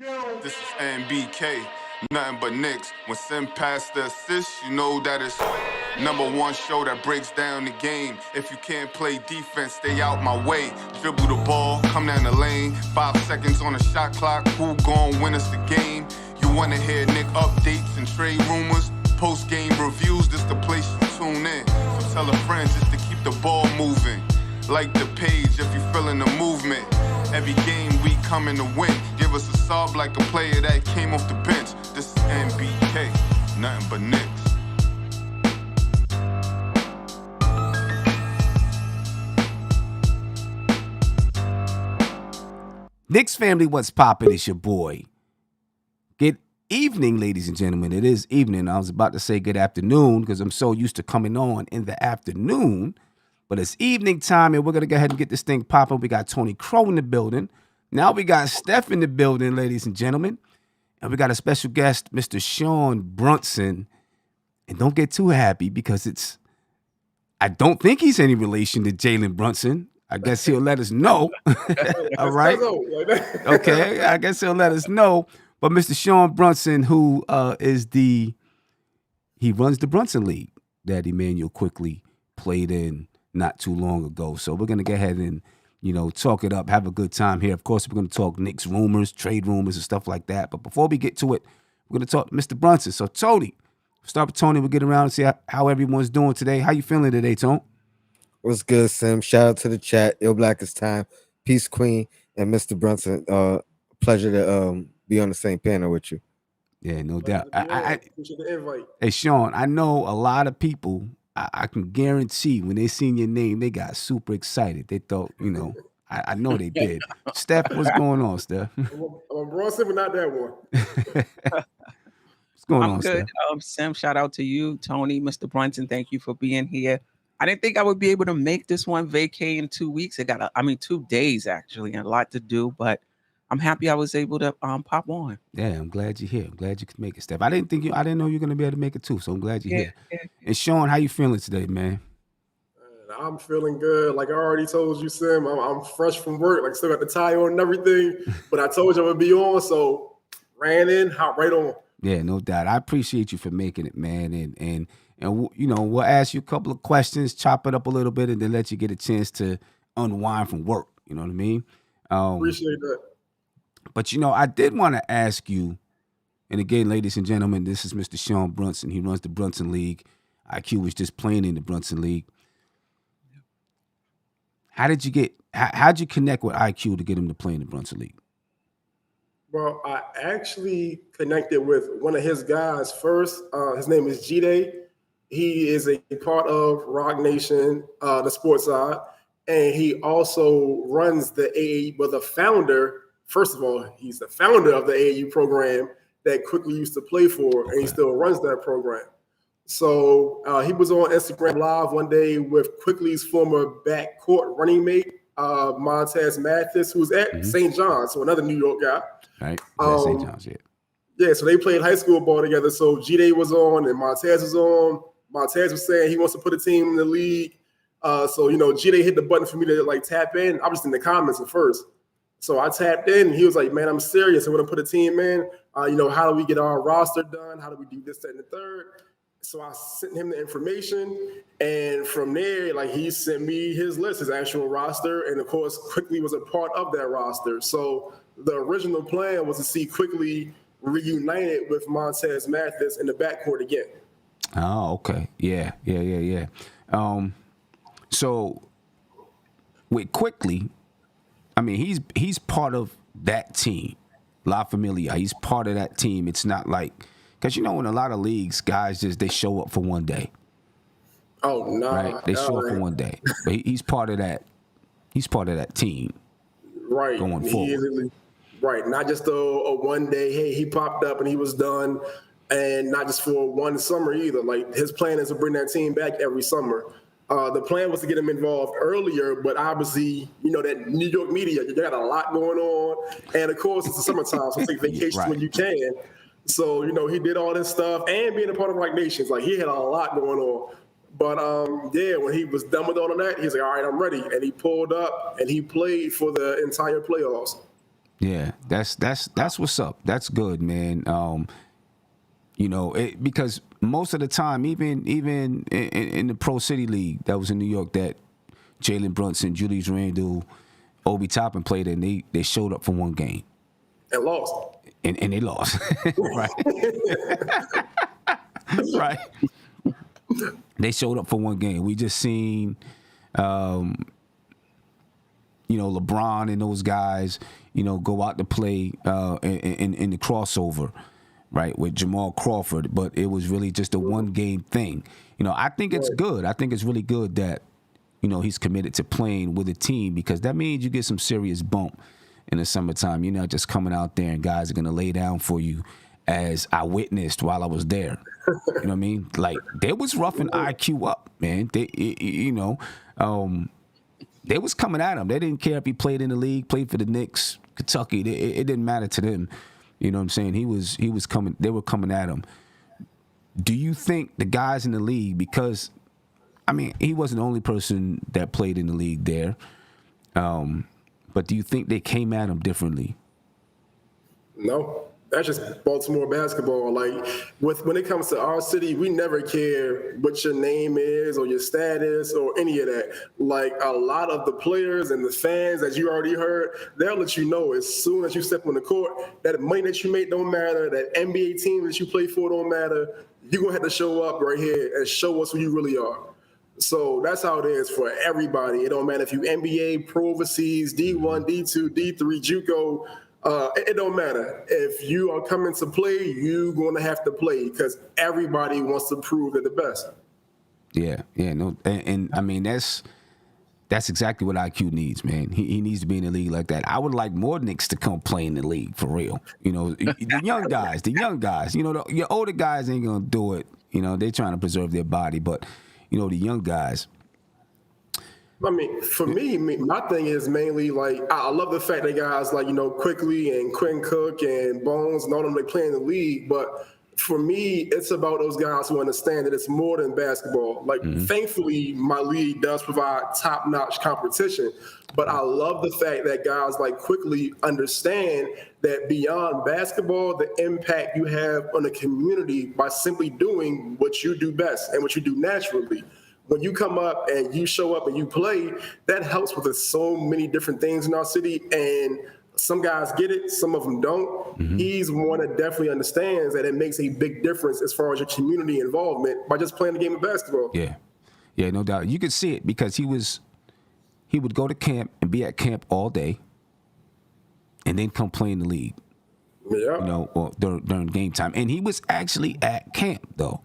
This is NBK, nothing but Knicks. When Sim passed the assist, you know that it's #1 show that breaks down the game. If you can't play defense, stay out my way. Dribble the ball, come down the lane. 5 seconds on the shot clock, who gon' win us the game? You wanna hear Nick updates and trade rumors? Post-game reviews, this the place to tune in. So tell a friend just to keep the ball moving. Like the page if you feeling the movement. Every game we coming to win. Give us a sub like a player that came off the bench. This is NBK, nothing but Knicks. Knicks family, what's poppin'? It's your boy. Good evening, ladies and gentlemen. It is evening. I was about to say good afternoon because I'm so used to coming on in the afternoon. But it's evening time, and we're going to go ahead and get this thing popping. We got Tony Crow in the building. Now we got Steph in the building, ladies and gentlemen. And we got a special guest, Mr. Sean Brunson. And don't get too happy because I don't think he's any relation to Jalen Brunson. I guess he'll let us know. All right. Okay. I guess he'll let us know. But Mr. Sean Brunson, who he runs the Brunson League that Emmanuel quickly played in not too long ago. So we're going to go ahead and, talk it up, have a good time here. Of course, we're going to talk Knicks rumors, trade rumors, and stuff like that. But before we get to it, we're going to talk to Mr. Brunson. So, Tony, start with Tony. We'll get around and see how everyone's doing today. How you feeling today, Tone? What's good, Sim? Shout out to the chat. Ill Blackest Time, Peace Queen, and Mr. Brunson. Pleasure to be on the same panel with you. Yeah, no doubt. I appreciate the invite. Hey, Sean, I know a lot of people, I can guarantee when they seen your name, they got super excited. They thought, I know they did. Steph, what's going on, Steph? I'm Brunson, but not that one. What's going on, I'm good. Steph? Sam, shout out to you, Tony, Mr. Brunson. Thank you for being here. I didn't think I would be able to make this one vacay in 2 weeks. 2 days actually, and a lot to do, but I'm happy I was able to pop on. Yeah, I'm glad you're here. I'm glad you could make it, Steph. I didn't know you were gonna be able to make it too, so I'm glad you're here. Yeah. And Sean, how you feeling today, man? I'm feeling good. Like I already told you, Sim, I'm fresh from work. Like still got the tie on and everything, but I told you I would be on, so ran in, hop right on. Yeah, no doubt. I appreciate you for making it, man. And we'll ask you a couple of questions, chop it up a little bit, and then let you get a chance to unwind from work. You know what I mean? Appreciate that. But, I did want to ask you, and again, ladies and gentlemen, this is Mr. Sean Brunson. He runs the Brunson League. IQ was just playing in the Brunson League. How'd you connect with IQ to get him to play in the Brunson League? Well, I actually connected with one of his guys first. His name is G-Day. He is a part of Rock Nation, the sports side, and he also runs the AAU, well, the founder. First of all, he's the founder of the AAU program that Quickly used to play for, and he still runs that program. So he was on Instagram Live one day with Quickly's former backcourt running mate, Montez Mathis, who's at St. John's, so another New York guy. Right, St. John's, yeah. Yeah, so they played high school ball together. So G-Day was on and Montez was on. Montez was saying he wants to put a team in the league. So G-Day hit the button for me to tap in. I was in the comments at first. So I tapped in and he was like, man, I'm serious. I want to put a team in. How do we get our roster done? How do we do this, that, and the third? So I sent him the information. And from there, he sent me his list, his actual roster. And of course, Quickly was a part of that roster. So the original plan was to see Quickly reunited with Montez Mathis in the backcourt again. Oh, okay. Yeah. So with Quickly, I mean, he's part of that team. La Familia, he's part of that team. It's not like, because in a lot of leagues, guys they show up for one day. Oh no! Right? They show up for one day, but he's part of that. He's part of that team. Right. Going forward. Right. Not just a one day. Hey, he popped up and he was done, and not just for one summer either. His plan is to bring that team back every summer. The plan was to get him involved earlier, but obviously, that New York media, you got a lot going on. And of course, it's the summertime, so take vacations right. when you can. So, he did all this stuff and being a part of Rock Nations, he had a lot going on. But when he was done with all of that, he's like, all right, I'm ready. And he pulled up and he played for the entire playoffs. Yeah, that's what's up. That's good, man. Because most of the time, even in the Pro City League that was in New York, that Jalen Brunson, Julius Randle, Obi Toppin played in, they showed up for one game And lost. and they lost. Right. Right. They showed up for one game. We just seen LeBron and those guys, go out to play in the crossover, right, with Jamal Crawford, but it was really just a one-game thing. I think it's good. I think it's really good that, he's committed to playing with a team, because that means you get some serious bump in the summertime. You're not just coming out there and guys are going to lay down for you, as I witnessed while I was there. You know what I mean? Like, they was roughing IQ up, man. They was coming at him. They didn't care if he played in the league, played for the Knicks, Kentucky. It didn't matter to them. You know what I'm saying? He was coming. They were coming at him. Do you think the guys in the league, because, he wasn't the only person that played in the league there, but do you think they came at him differently? No. That's just Baltimore basketball. Like, when it comes to our city, we never care what your name is or your status or any of that. Like, a lot of the players and the fans, as you already heard, they'll let you know as soon as you step on the court, that money that you make don't matter, that NBA team that you play for don't matter. You're going to have to show up right here and show us who you really are. So that's how it is for everybody. It don't matter if you NBA, pro overseas, D1, D2, D3, JUCO. It don't matter. If you are coming to play, you're going to have to play, because everybody wants to prove they're the best. Yeah, no, and that's exactly what IQ needs, man. He needs to be in the league like that. I would like more Knicks to come play in the league for real. The young guys. Your older guys ain't gonna do it. They're trying to preserve their body, but the young guys. For me, my thing is mainly, like, I love the fact that guys like, Quickly and Quinn Cook and Bones and all them, they play in the league. But for me, it's about those guys who understand that it's more than basketball. Like, thankfully, my league does provide top-notch competition. But I love the fact that guys like Quickly understand that beyond basketball, the impact you have on the community by simply doing what you do best and what you do naturally. When you come up and you show up and you play, that helps with so many different things in our city. And some guys get it, some of them don't. He's one that definitely understands that it makes a big difference as far as your community involvement by just playing the game of basketball. Yeah, no doubt. You could see it, because he would go to camp and be at camp all day, and then come play in the league. Yeah. Or during game time. And he was actually at camp, though.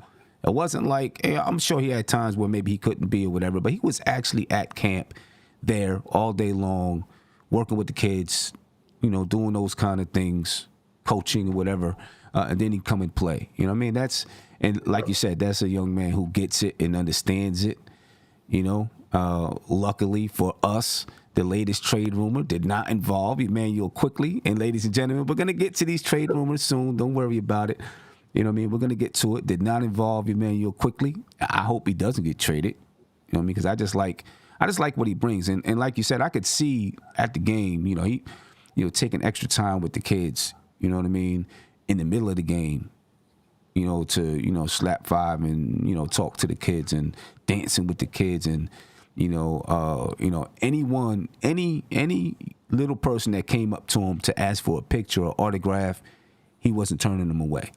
It wasn't like, I'm sure he had times where maybe he couldn't be or whatever, but he was actually at camp there all day long, working with the kids, doing those kind of things, coaching or whatever, and then he'd come and play. You know what I mean? And like you said, that's a young man who gets it and understands it. Luckily for us, the latest trade rumor did not involve Emmanuel Quickly. And ladies and gentlemen, we're going to get to these trade rumors soon. Don't worry about it. You know what I mean? We're going to get to it. Did not involve Emmanuel Quickly. I hope he doesn't get traded. You know what I mean? Because I just like what he brings. And like you said, I could see at the game, he taking extra time with the kids, you know what I mean, in the middle of the game, to, slap five and, talk to the kids and dancing with the kids and, any little person that came up to him to ask for a picture or autograph, he wasn't turning them away.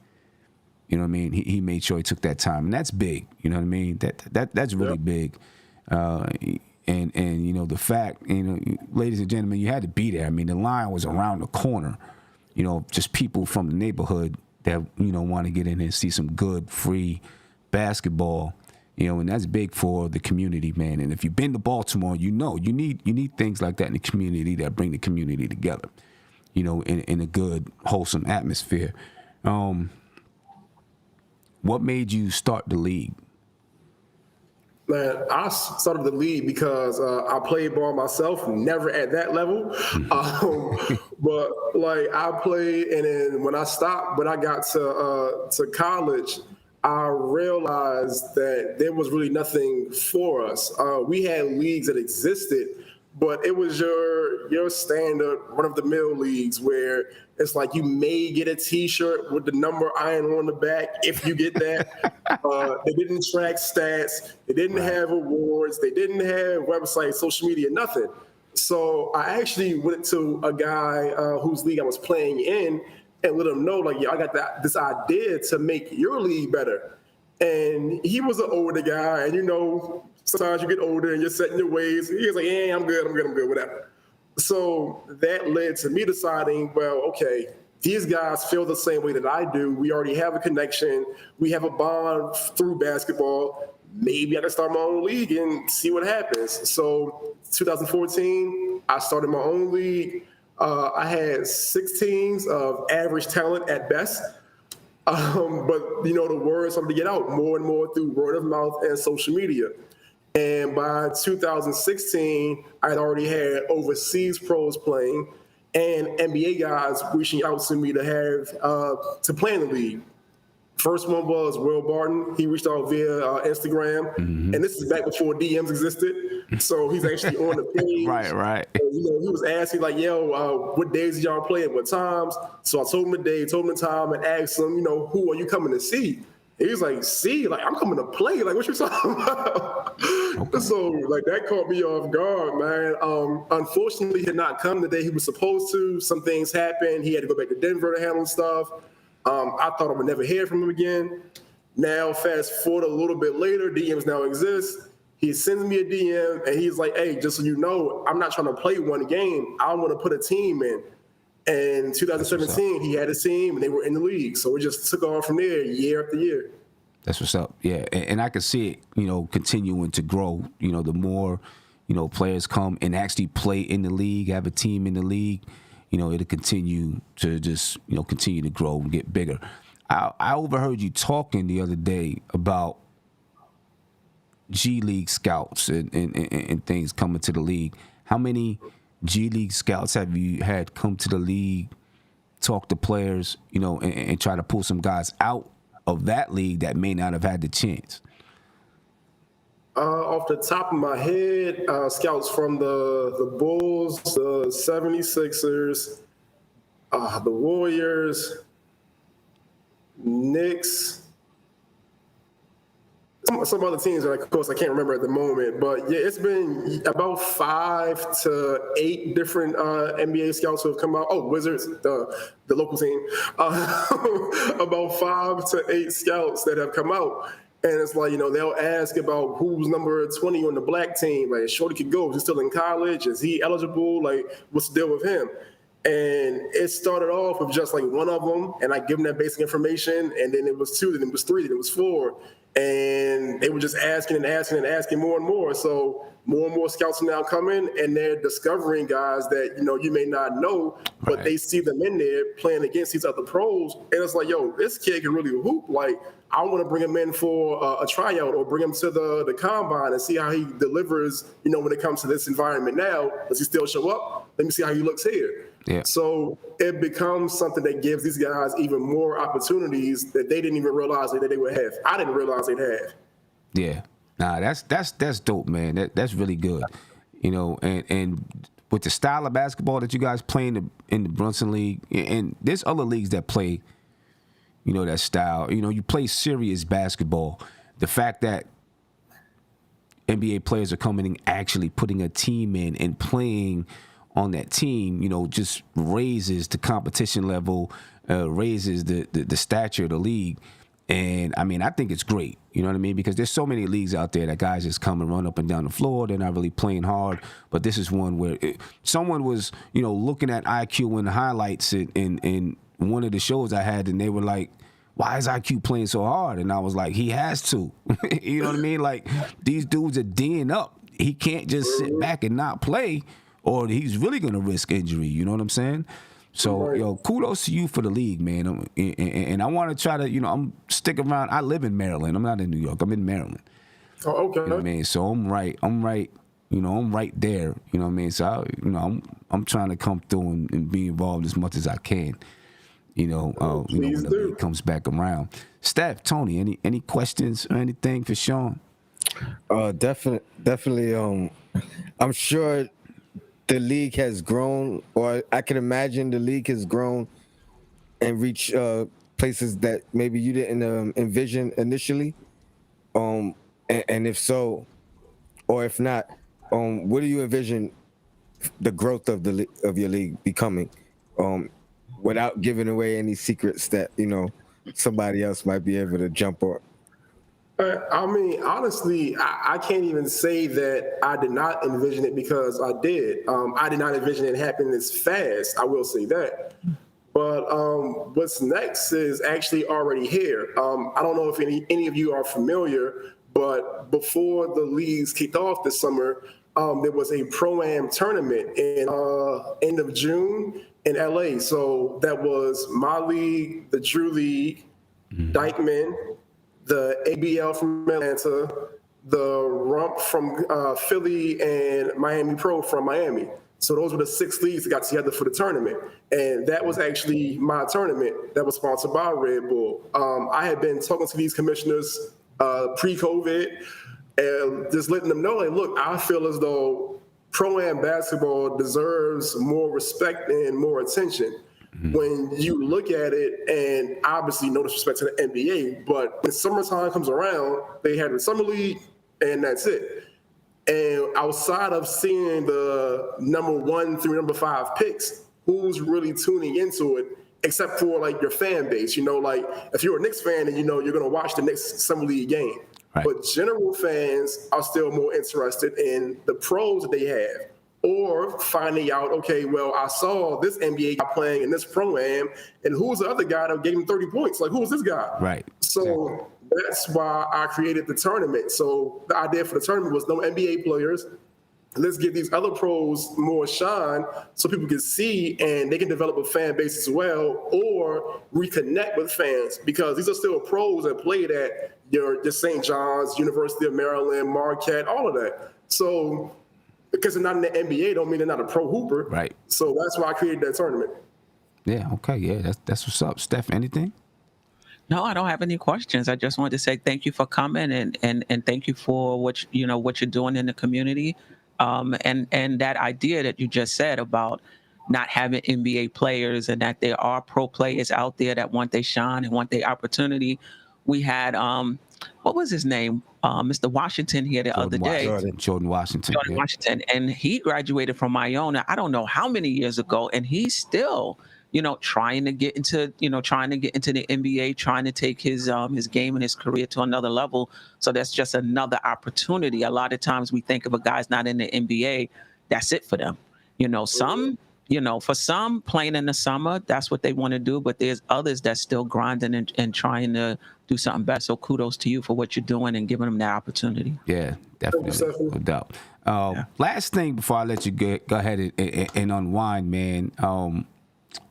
You know what I mean? He made sure he took that time, and that's big. You know what I mean? That's really big. And the fact, ladies and gentlemen, you had to be there. I mean, the line was around the corner. Just people from the neighborhood that want to get in and see some good free basketball. And that's big for the community, man. And if you've been to Baltimore, you need things like that in the community that bring the community together. In a good, wholesome atmosphere. What made you start the league? Man, I started the league because I played ball myself, never at that level. But like, I played, and then when I got to college, I realized that there was really nothing for us. We had leagues that existed, but it was your standard run-of-the-mill leagues where it's like you may get a T-shirt with the number iron on the back if you get that. They didn't track stats. They didn't have awards. They didn't have websites, social media, nothing. So I actually went to a guy whose league I was playing in and let him know, like, I got this idea to make your league better. And he was an older guy, and sometimes you get older and you're set in your ways. He was like, "Yeah, I'm good, whatever." So that led to me deciding, well, okay, these guys feel the same way that I do. We already have a connection. We have a bond through basketball. Maybe I can start my own league and see what happens. So 2014, I started my own league. I had 6 teams of average talent at best. But, the word started to get out more and more through word of mouth and social media. And by 2016, I had already had overseas pros playing and NBA guys reaching out to me to have to play in the league. First one was Will Barton. He reached out via Instagram, and this is back before DMs existed. So he's actually on the page. Right. And, he was asking like, "Yo, what days did y'all play at what times?" So I told him the day, told him the time, and asked him, "Who are you coming to see?" And he was like, "See, like I'm coming to play. Like, what you talking about?" Okay. So like that caught me off guard, man. Unfortunately, he did not come the day he was supposed to. Some things happened. He had to go back to Denver to handle stuff. I thought I would never hear from him again. Now, fast forward a little bit later, DMs now exist. He sends me a DM, and he's like, "Hey, just so you know, I'm not trying to play one game. I want to put a team in." And 2017, he had a team, and they were in the league. So it just took off from there year after year. That's what's up. Yeah, and I can see it, continuing to grow. The more, players come and actually play in the league, have a team in the league, it'll continue to just, continue to grow and get bigger. I overheard you talking the other day about G League scouts and things coming to the league. How many G League scouts have you had come to the league, talk to players, and try to pull some guys out of that league that may not have had the chance? Off the top of my head, scouts from the Bulls, the 76ers, the Warriors, Knicks, some other teams that, of course, I can't remember at the moment. But, yeah, it's been about 5 to 8 different NBA scouts who have come out. Oh, Wizards, the local team. About 5 to 8 scouts that have come out. And it's like, they'll ask about who's number 20 on the black team. Like, Shorty could go. Is he still in college? Is he eligible? Like, what's the deal with him? And it started off with just like one of them, and I give them that basic information, and then it was 2, then it was 3, then it was 4. And they were just asking and asking and asking more and more. So more and more scouts are now coming, and they're discovering guys that, you may not know, but they see them in there playing against these other pros. And it's like, yo, this kid can really hoop. Like, I want to bring him in for a tryout or bring him to the combine and see how he delivers, when it comes to this environment now. Does he still show up? Let me see how he looks here. Yeah. So it becomes something that gives these guys even more opportunities that they didn't even realize that they would have. I didn't realize they'd have. Yeah. Nah, that's dope, man. That's really good. And with the style of basketball that you guys play in the Brunson League, and there's other leagues that play, that style. You play serious basketball. The fact that NBA players are coming and actually putting a team in and playing on that team, just raises the competition level, raises the stature of the league. And, I think it's great, you know what I mean? Because there's so many leagues out there that guys just come and run up and down the floor. They're not really playing hard. But this is one where someone was, looking at IQ and highlights in one of the shows I had, and they were like, why is IQ playing so hard? And I was like, he has to. You know what I mean? Like, these dudes are D'ing up. He can't just sit back and not play, or he's really going to risk injury. You know what I'm saying? So, kudos to you for the league, man. And I want to try to, I'm stick around. I live in Maryland. I'm not in New York. I'm in Maryland. Oh, okay. You know what I mean? So I'm right, I'm right there. You know what I mean? So, I'm trying to come through and be involved as much as I can. When the league comes back around. Steph, Tony, any questions or anything for Sean? Definitely. I'm sure the league has grown, or I can imagine the league has grown and reached places that maybe you didn't envision initially? And if so, or if not, what do you envision the growth of of your league becoming, without giving away any secrets that somebody else might be able to jump on? I mean, honestly, I can't even say that I did not envision it, because I did. I did not envision it happening this fast. I will say that. But what's next is actually already here. I don't know if any of you are familiar, but before the leagues kicked off this summer, there was a Pro-Am tournament in end of June in LA. So that was my league, the Drew League, Dykeman, the ABL from Atlanta, the Rump from Philly, and Miami Pro from Miami. So those were the 6 leagues that got together for the tournament. And that was actually my tournament that was sponsored by Red Bull. I had been talking to these commissioners pre-COVID and just letting them know, like, look, I feel as though Pro-Am basketball deserves more respect and more attention. When you look at it, and obviously no disrespect to the NBA, but when summertime comes around, they have the summer league, and that's it. And outside of seeing the number 1 through number 5 picks, who's really tuning into it, except for like your fan base? Like if you're a Knicks fan, then you're going to watch the Knicks summer league game. Right. But general fans are still more interested in the pros that they have, or finding out, okay, well, I saw this NBA guy playing in this Pro-Am, and who's the other guy that gave him 30 points? Like, who's this guy? Right. So that's why I created the tournament. So the idea for the tournament was no NBA players. Let's give these other pros more shine so people can see and they can develop a fan base as well, or reconnect with fans, because these are still pros that played at your St. John's, University of Maryland, Marquette, all of that. So because they're not in the NBA don't mean they're not a pro hooper. Right. So that's why I created that tournament. Yeah, okay, yeah, that's what's up. Steph, anything? No, I don't have any questions. I just wanted to say thank you for coming and thank you for what you're doing in the community. And that idea that you just said about not having NBA players, and that there are pro players out there that want their shine and want their opportunity. We had what was his name? Mr. Washington here the other day. Jordan Washington. Jordan Washington, and he graduated from Iona. I don't know how many years ago, and he's still trying to get into the NBA, trying to take his game and his career to another level. So that's just another opportunity. A lot of times we think if a guy's not in the NBA, that's it for them. For some playing in the summer, that's what they want to do. But there's others that's still grinding and trying to do something better. So kudos to you for what you're doing and giving them that opportunity. Yeah, definitely. No doubt. Last thing before I let you go ahead and unwind, man.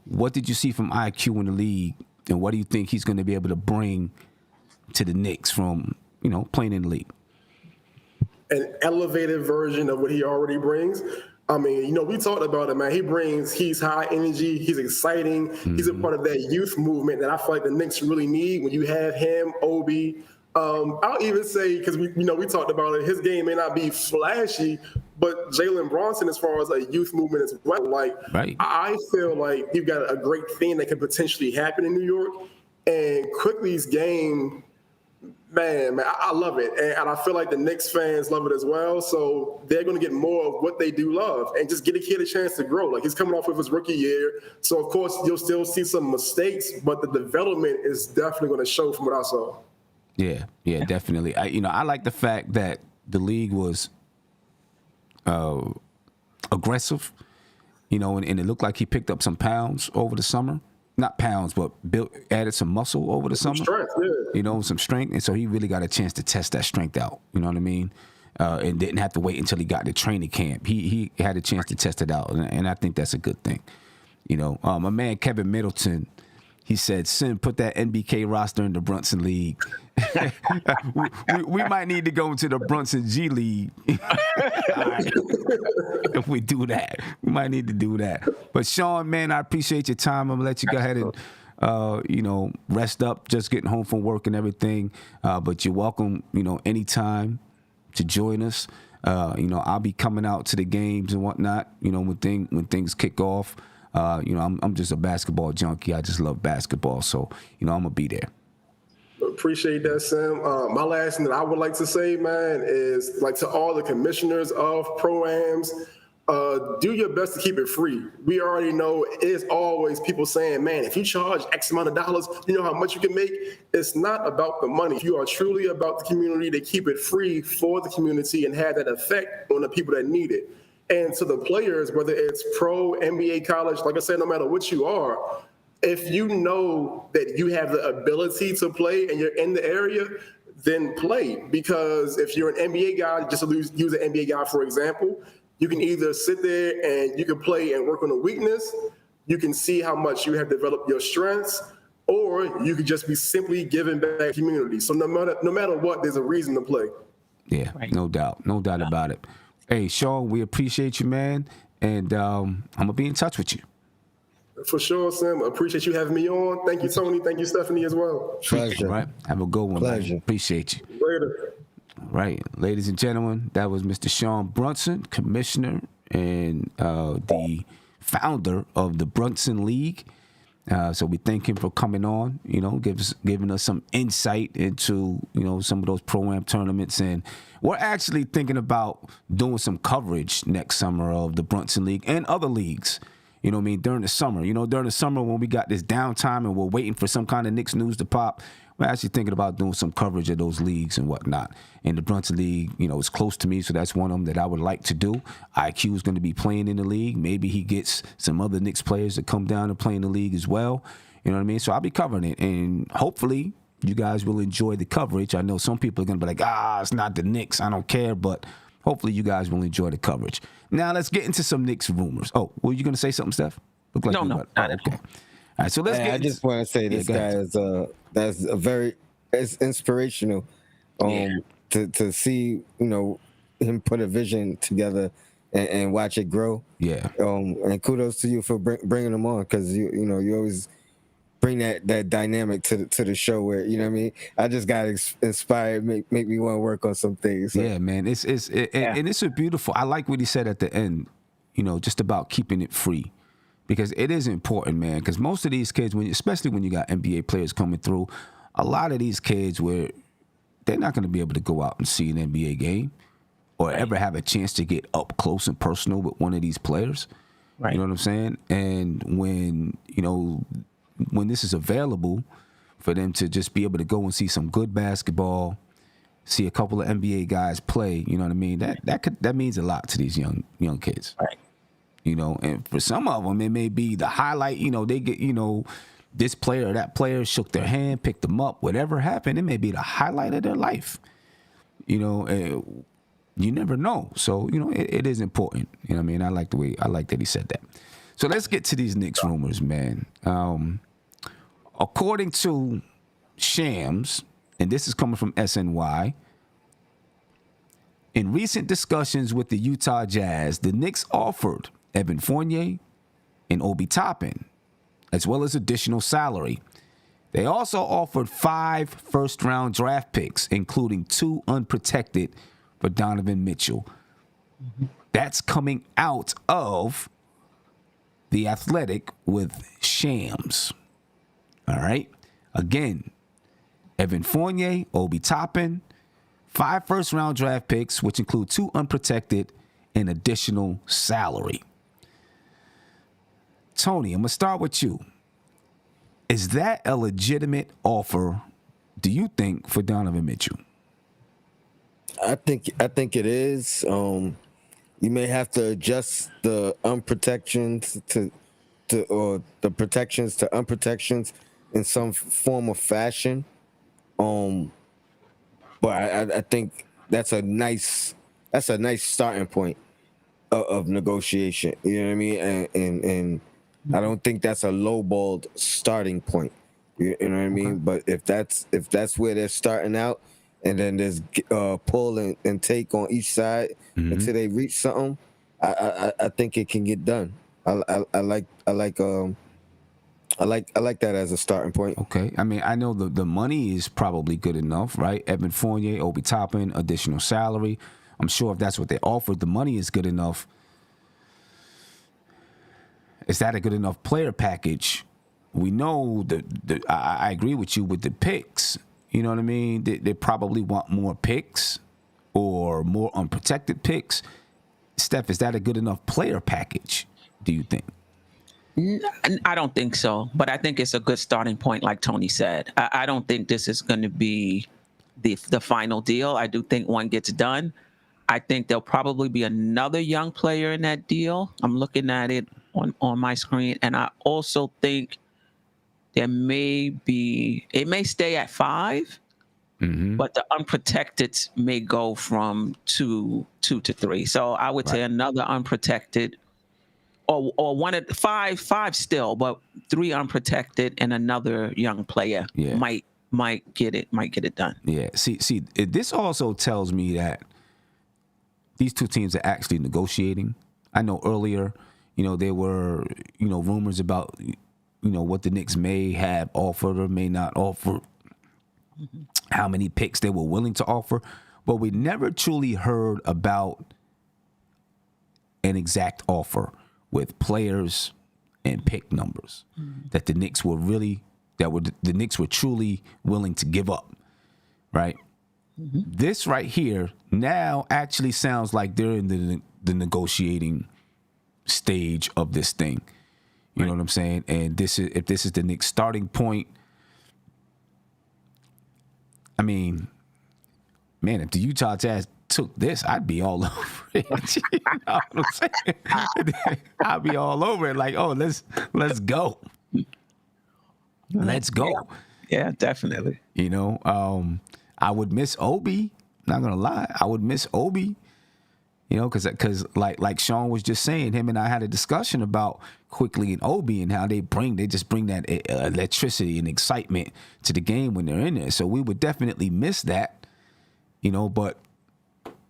What did you see from IQ in the league, and what do you think he's going to be able to bring to the Knicks from, playing in the league? An elevated version of what he already brings. I mean, we talked about it, man. He's high energy. He's exciting. Mm-hmm. He's a part of that youth movement that I feel like the Knicks really need. When you have him, Obi, I'll even say, because we talked about it, his game may not be flashy, but Jalen Brunson, as far as a youth movement as well, I feel like you've got a great thing that could potentially happen in New York. And Quickly's game, man, I love it. And I feel like the Knicks fans love it as well. So they're going to get more of what they do love and just get a kid a chance to grow. Like, he's coming off of his rookie year. So, of course, you'll still see some mistakes, but the development is definitely going to show from what I saw. Yeah, definitely. I like the fact that the league was aggressive, and it looked like he picked up some pounds over the summer. Not pounds, but added some muscle over the summer. Strength, yeah. Some strength. And so he really got a chance to test that strength out. You know what I mean? And didn't have to wait until he got to training camp. He had a chance to test it out. And I think that's a good thing. My man Kevin Middleton, he said, Sim, put that NBK roster in the Brunson League. we might need to go into the Brunson G League. Right. If we do that, we might need to do that. But Sean, man, I appreciate your time. I'm gonna let you go ahead and rest up, just getting home from work and everything. But you're welcome, anytime to join us. I'll be coming out to the games and whatnot. When things kick off. I'm just a basketball junkie. I just love basketball, so I'm gonna be there. Appreciate that, Sam. My last thing that I would like to say, man, is like to all the commissioners of pro-ams, do your best to keep it free. We already know it's always people saying, man, if you charge X amount of dollars, you know how much you can make. It's not about the money. If you are truly about the community, to keep it free for the community and have that effect on the people that need it. And to the players, whether it's pro, NBA, college, like I said, no matter what you are, if you know that you have the ability to play and you're in the area, then play. Because if you're an NBA guy, just to use an NBA guy, for example, you can either sit there and you can play and work on a weakness, you can see how much you have developed your strengths, or you could just be simply giving back to the community. So no matter what, there's a reason to play. Yeah, right. No doubt about it. Hey, Sean, we appreciate you, man, and I'm gonna be in touch with you. For sure, Sam. Appreciate you having me on. Thank you, Tony. Thank you, Stephanie, as well. Pleasure. Right. Have a good one. Pleasure. Man. Appreciate you. Later. All right, ladies and gentlemen, that was Mr. Sean Brunson, commissioner and the founder of the Brunson League. So we thank him for coming on, giving us some insight into, some of those pro-am tournaments. And we're actually thinking about doing some coverage next summer of the Brunson League and other leagues, during the summer. During the summer when we got this downtime and we're waiting for some kind of Knicks news to pop, we're actually thinking about doing some coverage of those leagues and whatnot. And the Brunson League, it's close to me, so that's one of them that I would like to do. IQ is going to be playing in the league. Maybe he gets some other Knicks players to come down and play in the league as well. You know what I mean? So I'll be covering it, and hopefully you guys will enjoy the coverage. I know some people are going to be like, it's not the Knicks. I don't care, but hopefully you guys will enjoy the coverage. Now let's get into some Knicks rumors. Oh, were you going to say something, Steph? Look like no, not okay. All right, so let's get. I just want to say this guy is that's a very it's inspirational. To see him put a vision together and watch it grow. Yeah. And kudos to you for bringing him on, because you always bring that dynamic to the show where what I mean. I just got inspired, make me want to work on some things. So. Yeah, man. And it's a beautiful. I like what he said at the end. Just about keeping it free. Because it is important, man. Because most of these kids, especially when you got NBA players coming through, a lot of these kids where they're not going to be able to go out and see an NBA game or ever have a chance to get up close and personal with one of these players. Right. You know what I'm saying? And when this is available for them to just be able to go and see some good basketball, see a couple of NBA guys play, you know what I mean? That means a lot to these young kids. Right. And for some of them, it may be the highlight. They get, this player or that player shook their hand, picked them up, whatever happened. It may be the highlight of their life. You never know. So, it is important. You know what I mean? I like that he said that. So let's get to these Knicks rumors, man. According to Shams, and this is coming from SNY, in recent discussions with the Utah Jazz, the Knicks offered Evan Fournier and Obi Toppin, as well as additional salary. They also offered 5 first-round draft picks, including 2 unprotected for Donovan Mitchell. Mm-hmm. That's coming out of The Athletic with Shams. All right? Again, Evan Fournier, Obi Toppin, 5 first-round draft picks, which include 2 unprotected and additional salary. Tony, I'm going to start with you. Is that a legitimate offer, do you think, for Donovan Mitchell? I think it is. You may have to adjust the unprotections or the protections to unprotections in some form of fashion. But I think that's a nice starting point of negotiation. You know what I mean? And I don't think that's a lowballed starting point. You know what I mean? Okay. But if that's where they're starting out, and then there's pull and take on each side until they reach something, I think it can get done. I like that as a starting point. Okay. I mean, I know the money is probably good enough, right? Evan Fournier, Obi Toppin, additional salary. I'm sure if that's what they offered, the money is good enough. Is that a good enough player package? We know that I agree with you with the picks. You know what I mean? They probably want more picks or more unprotected picks. Steph, is that a good enough player package, do you think? I don't think so, but I think it's a good starting point, like Tony said. I don't think this is going to be the final deal. I do think one gets done. I think there'll probably be another young player in that deal. I'm looking at it on my screen, and I also think it may stay at 5, but the unprotected may go from two to 3. So I would say another unprotected, or one at 5 still, but 3 unprotected and another young player might get it done. Yeah. See, this also tells me that these two teams are actually negotiating. I know earlier, there were, rumors about, what the Knicks may have offered or may not offer, how many picks they were willing to offer, but we never truly heard about an exact offer with players and pick numbers that the Knicks were truly willing to give up, right? This right here now actually sounds like they're in the negotiating stage of this thing. You know what I'm saying? And if this is the Knicks starting point, I mean, man, if the Utah Jazz took this, I'd be all over it. You know what I'm saying? I'd be all over it. Like, oh, let's go. Let's go. Yeah, definitely. I would miss Obi. Not gonna lie, I would miss Obi. Because like Sean was just saying, him and I had a discussion about Quickly and Obi and how they just bring that electricity and excitement to the game when they're in there. So we would definitely miss that, But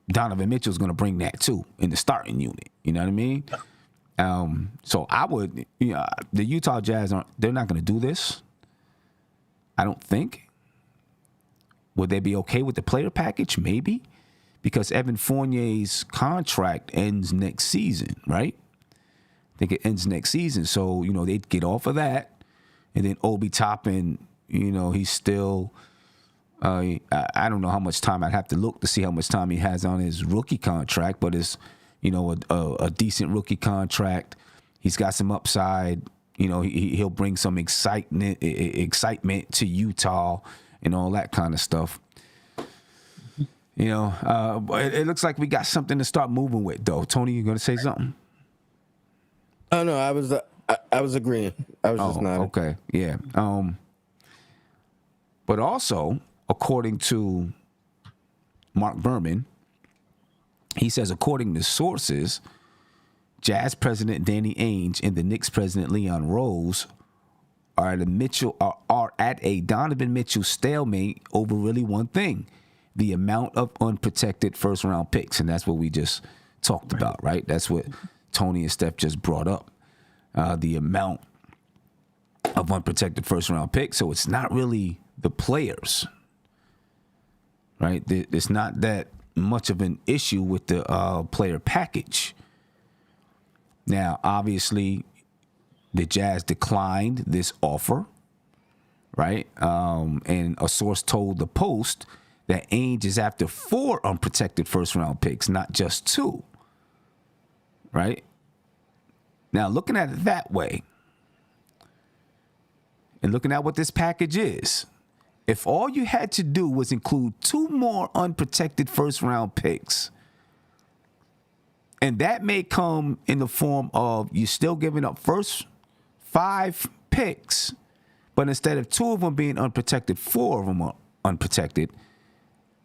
Donovan Mitchell's gonna bring that too in the starting unit. You know what I mean? So I would, the Utah Jazz they're not gonna do this. I don't think. Would they be okay with the player package? Maybe. Because Evan Fournier's contract ends next season, right? I think it ends next season. So, they'd get off of that. And then Obi Toppin, he's still, I don't know how much time. I'd have to look to see how much time he has on his rookie contract. But it's, a decent rookie contract. He's got some upside. He'll bring some excitement to Utah and all that kind of stuff. But it looks like we got something to start moving with, though. Tony, you going to say something? Oh no, I was agreeing. I was just nodding. Okay, yeah. But also, according to Mark Berman, he says, according to sources, Jazz president Danny Ainge and the Knicks president Leon Rose are at a Donovan Mitchell stalemate over really one thing: the amount of unprotected first-round picks. And that's what we just talked about, right? That's what Tony and Steph just brought up, the amount of unprotected first-round picks. So it's not really the players, right? It's not that much of an issue with the player package. Now, obviously, the Jazz declined this offer, right? And a source told the Post that Ainge is after 4 unprotected first-round picks, not just 2, right? Now, looking at it that way, and looking at what this package is, if all you had to do was include 2 more unprotected first-round picks, and that may come in the form of you still giving up first 5 picks, but instead of 2 of them being unprotected, 4 of them are unprotected.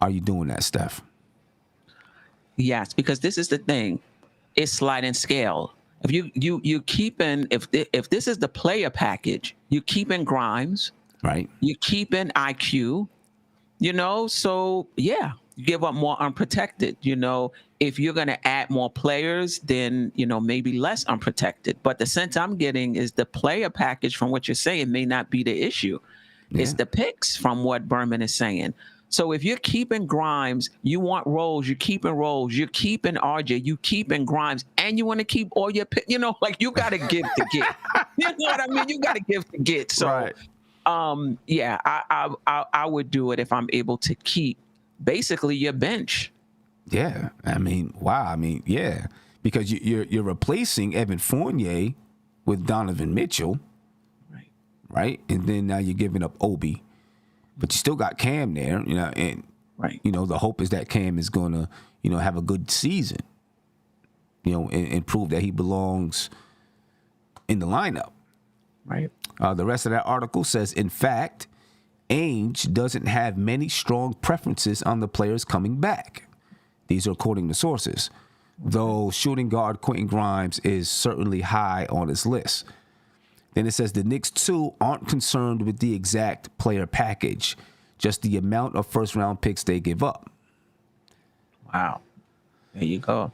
Are you doing that, Steph? Yes, because this is the thing. It's sliding scale. If you keeping, if this is the player package, you keeping Grimes, right? You keeping IQ, so yeah, you give up more unprotected. If you're going to add more players, then, maybe less unprotected. But the sense I'm getting is the player package, from what you're saying, may not be the issue. Yeah. It's the picks, from what Berman is saying. So if you're keeping Grimes, you want Rose, you're keeping Rose, you're keeping RJ, you keeping Grimes, and you want to keep all your, like you got to give to get. You know what I mean? You got to give to get. So, Right. yeah, I would do it if I'm able to keep basically your bench. Yeah. I mean, wow. I mean, yeah, because you're replacing Evan Fournier with Donovan Mitchell, right? And then now you're giving up Obi. But you still got Cam there, and the hope is that Cam is going to, have a good season, and prove that he belongs in the lineup. Right. The rest of that article says, in fact, Ainge doesn't have many strong preferences on the players coming back. These are according to sources, though shooting guard Quentin Grimes is certainly high on his list. Then it says the Knicks, too, aren't concerned with the exact player package, just the amount of first-round picks they give up. Wow. There you go.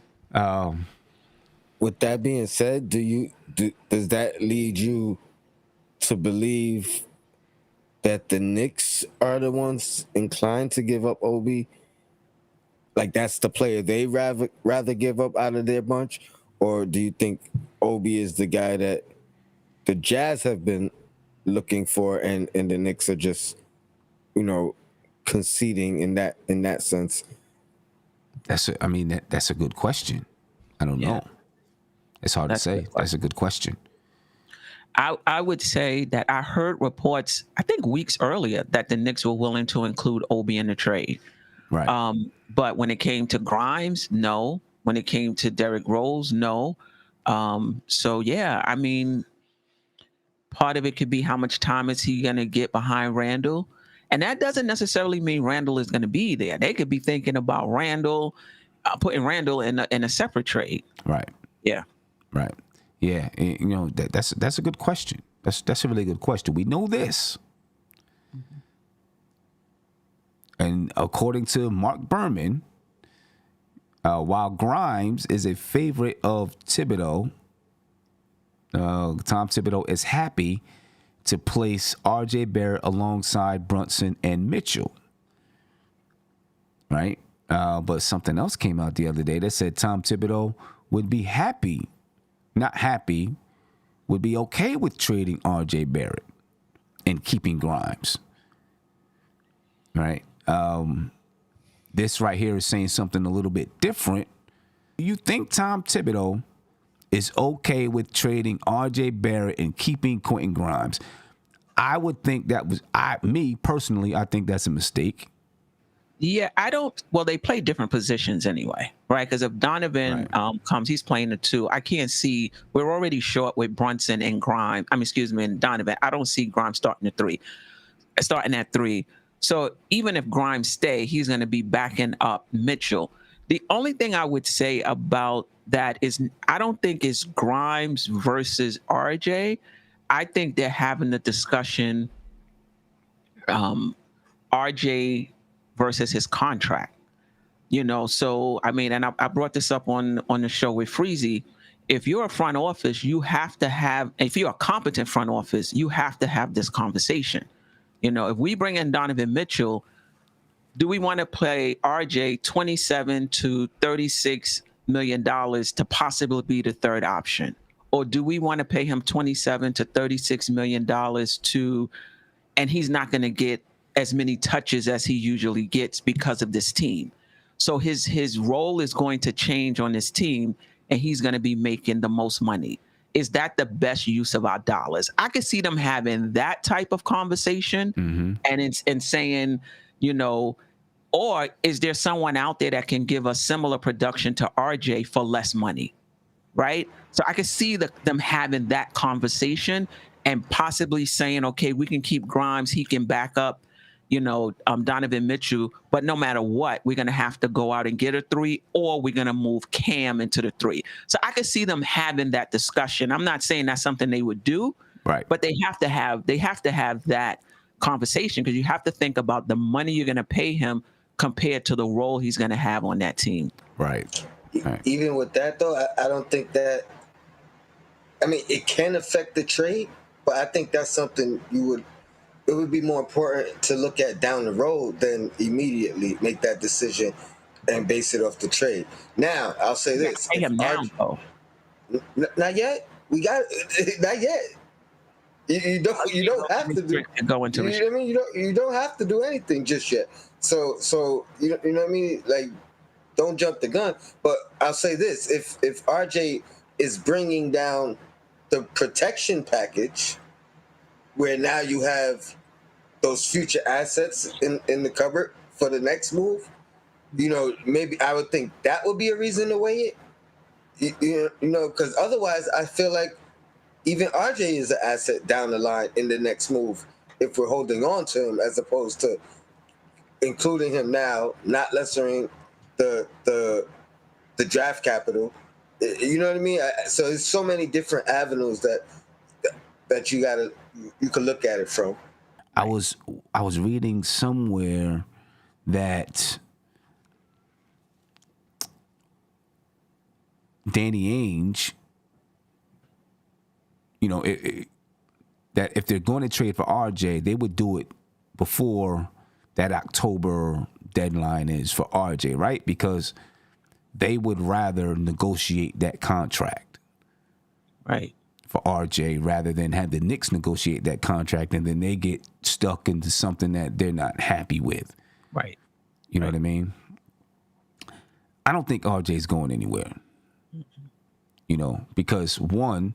With that being said, does that lead you to believe that the Knicks are the ones inclined to give up Obi? Like that's the player they rather give up out of their bunch? Or do you think Obi is the guy that the Jazz have been looking for, and the Knicks are just, conceding in that sense? That's a good question. I don't know. It's hard to say. That's a good question. I would say that I heard reports, I think weeks earlier, that the Knicks were willing to include Obi in the trade. Right. But when it came to Grimes, no. When it came to Derrick Rose, no. So yeah, I mean, part of it could be how much time is he going to get behind Randall. And that doesn't necessarily mean Randall is going to be there. They could be thinking about Randall, putting Randall in a separate trade. Right. Yeah. Right. Yeah. And, that's a good question. That's a really good question. We know this. And according to Mark Berman, while Grimes is a favorite of Thibodeau, Tom Thibodeau is happy to place R.J. Barrett alongside Brunson and Mitchell. Right? But something else came out the other day that said Tom Thibodeau would be would be okay with trading R.J. Barrett and keeping Grimes. Right? This right here is saying something a little bit different. Do you think Tom Thibodeau is okay with trading R.J. Barrett and keeping Quentin Grimes? I would think me personally, I think that's a mistake. Yeah, well, they play different positions anyway, right? Because if Donovan comes, he's playing the two. I can't see, we're already short with Brunson and Grimes. And Donovan. I don't see Grimes starting at three. So even if Grimes stay, he's going to be backing up Mitchell. The only thing I would say about that is I don't think it's Grimes versus RJ. I think they're having the discussion RJ versus his contract. So I mean, and I brought this up on the show with Freezy. If you're a front office, if you're a competent front office, you have to have this conversation. If we bring in Donovan Mitchell, do we want to play RJ $27 to $36 million to possibly be the third option? Or do we want to pay him $27 to $36 million and he's not going to get as many touches as he usually gets because of this team? So his role is going to change on this team and he's going to be making the most money. Is that the best use of our dollars? I could see them having that type of conversation and saying, or is there someone out there that can give us similar production to RJ for less money? Right? So I could see them having that conversation and possibly saying, okay, we can keep Grimes. He can back up, Donovan Mitchell. But no matter what, we're going to have to go out and get a three, or we're going to move Cam into the three. So I could see them having that discussion. I'm not saying that's something they would do, right? But they have to have that conversation, because you have to think about the money you're going to pay him compared to the role he's going to have on that team. Right. Even with that, though, I don't think that. I mean, it can affect the trade, but I think that's something you would it would be more important to look at down the road than immediately make that decision and base it off the trade. Now, I'll say You gotta this: pay him now, though. not yet, we got not yet. You don't have to do. Go into You know what I mean? You don't have to do anything just yet. So you know what I mean? Like, don't jump the gun. But I'll say this: if RJ is bringing down the protection package, where now you have those future assets in the cupboard for the next move, you know, maybe I would think that would be a reason to weigh it. You know, because otherwise, I feel like even RJ is an asset down the line in the next move if we're holding on to him, as opposed to including him now, not lessering the draft capital. You know what I mean? So there's so many different avenues that you could look at it from. I was reading somewhere that Danny Ainge, you know, that if they're going to trade for RJ, they would do it before that October deadline is for RJ, right? Because they would rather negotiate that contract, Right, for RJ rather than have the Knicks negotiate that contract and then they get stuck into something that they're not happy with. right. You know what I mean? I don't think RJ's going anywhere. You know, because one,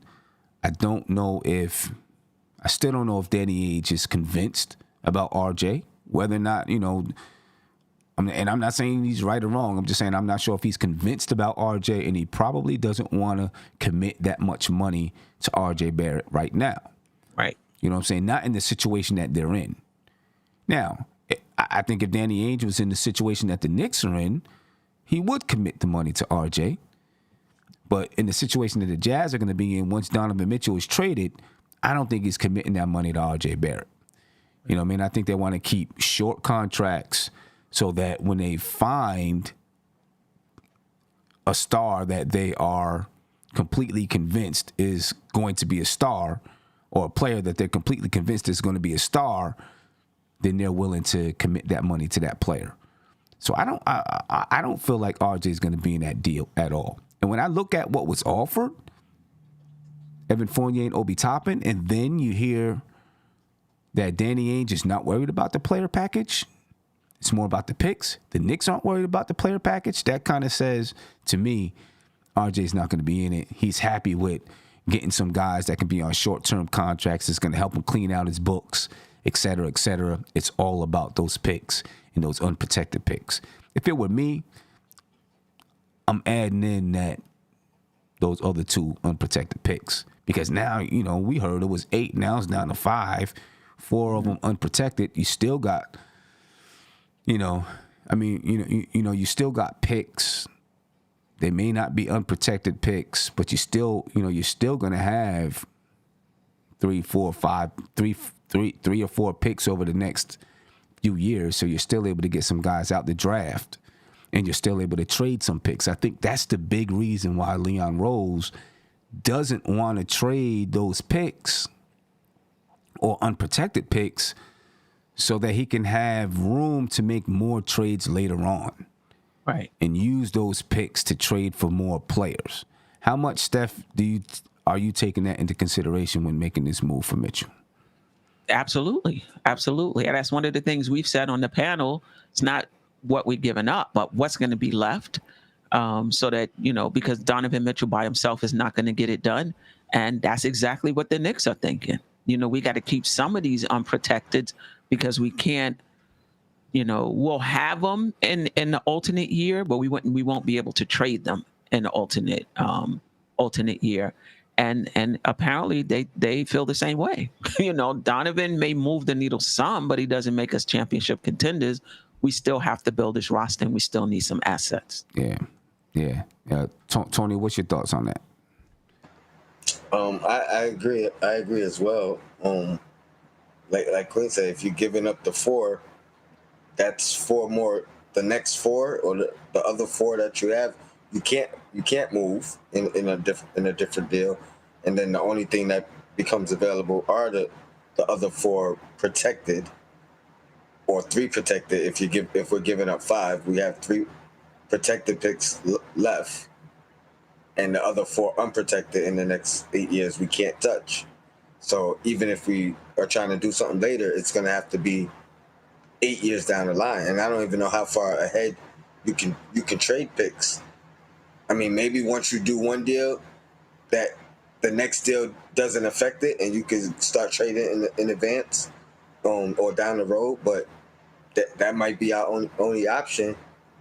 I still don't know if Danny Ainge is convinced about RJ, whether or not, you know, and I'm not saying he's right or wrong. I'm just saying I'm not sure if he's convinced about RJ, and he probably doesn't want to commit that much money to RJ Barrett right now. Right. You know what I'm saying? Not in the situation that they're in. Now, I think if Danny Ainge was in the situation that the Knicks are in, he would commit the money to RJ. But in the situation that the Jazz are going to be in once Donovan Mitchell is traded, I don't think he's committing that money to RJ Barrett. You know what I mean? I think they want to keep short contracts so that when they find a star that they are completely convinced is going to be a star, or a player that they're completely convinced is going to be a star, then they're willing to commit that money to that player. So I don't feel like RJ is going to be in that deal at all. And when I look at what was offered, Evan Fournier and Obi Toppin, and then you hear that Danny Ainge is not worried about the player package, it's more about the picks. The Knicks aren't worried about the player package. That kind of says to me, RJ's not going to be in it. He's happy with getting some guys that can be on short-term contracts. It's going to help him clean out his books, et cetera, et cetera. It's all about those picks and those unprotected picks. If it were me, I'm adding in those other two unprotected picks, because now, you know, we heard it was 8, now it's down to 5, 4 of them unprotected. You still got, you know, I mean, you know, you still got picks. They may not be unprotected picks, but you still, you know, you're still gonna have 3 or 4 picks over the next few years. So you're still able to get some guys out the draft, and you're still able to trade some picks. I think that's the big reason why Leon Rose doesn't want to trade those picks or unprotected picks, so that he can have room to make more trades later on. Right. And use those picks to trade for more players. How much, Steph, are you taking that into consideration when making this move for Mitchell? Absolutely. Absolutely. And that's one of the things we've said on the panel. It's not what we've given up, but what's going to be left, so that, you know, because Donovan Mitchell by himself is not going to get it done. And that's exactly what the Knicks are thinking. You know, we got to keep some of these unprotected, because we can't, you know, we'll have them in the alternate year, but we won't be able to trade them in the alternate year. And apparently they feel the same way. You know, Donovan may move the needle some, but he doesn't make us championship contenders. We still have to build this roster, and we still need some assets. Yeah. Tony, what's your thoughts on that? I agree. I agree as well. Like Quinn said, if you're giving up the 4, that's 4 more. The next 4 or the other 4 that you have, you can't move in a different deal. And then the only thing that becomes available are the the other 4 protected, or 3 protected. If we're giving up 5, we have 3 protected picks left, and the other 4 unprotected in the next 8 years we can't touch. So even if we are trying to do something later, it's going to have to be 8 years down the line, and I don't even know how far ahead you can trade picks. I mean, maybe once you do one deal, that the next deal doesn't affect it, and you can start trading in advance, or down the road. But that might be our only option,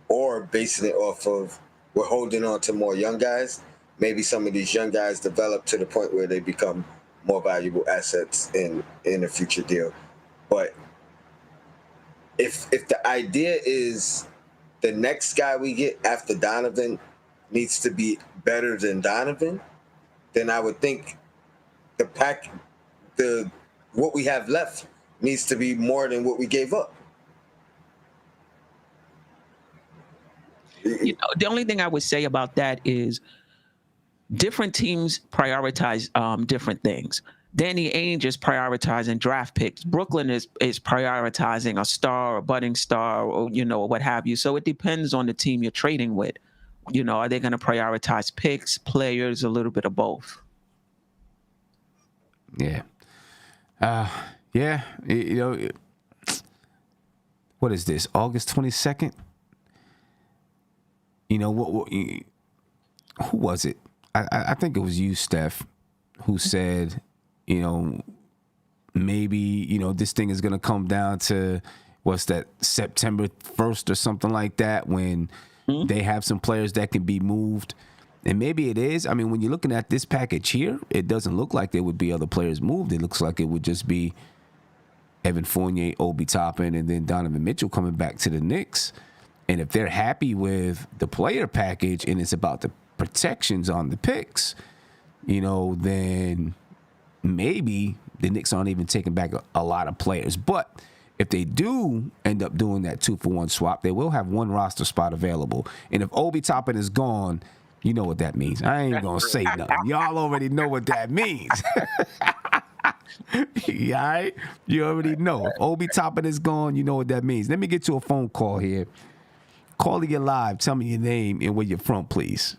or basing it off of we're holding on to more young guys. Maybe some of these young guys develop to the point where they become more valuable assets in a future deal. But if the idea is the next guy we get after Donovan needs to be better than Donovan, then I would think what we have left needs to be more than what we gave up. You know, the only thing I would say about that is different teams prioritize different things. Danny Ainge is prioritizing draft picks. Brooklyn is prioritizing a star, a budding star, or, you know, what have you. So it depends on the team you're trading with. You know, are they going to prioritize picks, players, a little bit of both? Yeah. Yeah. You know, what is this? August 22nd? You know, who was it? I think it was you, Steph, who said, you know, maybe, you know, this thing is going to come down to, what's that, September 1st or something like that, when they have some players that can be moved. And maybe it is. I mean, when you're looking at this package here, it doesn't look like there would be other players moved. It looks like it would just be Evan Fournier, Obi Toppin, and then Donovan Mitchell coming back to the Knicks. And if they're happy with the player package and it's about the protections on the picks, you know, then maybe the Knicks aren't even taking back a lot of players. But if they do end up doing that 2-for-1 swap, they will have one roster spot available. And if Obi Toppin is gone, you know what that means. I ain't going to say nothing. Y'all already know what that means. Yeah, all right? You already know. If Obi Toppin is gone, you know what that means. Let me get you a phone call here. Calling you live. Tell me your name and where you're from, please.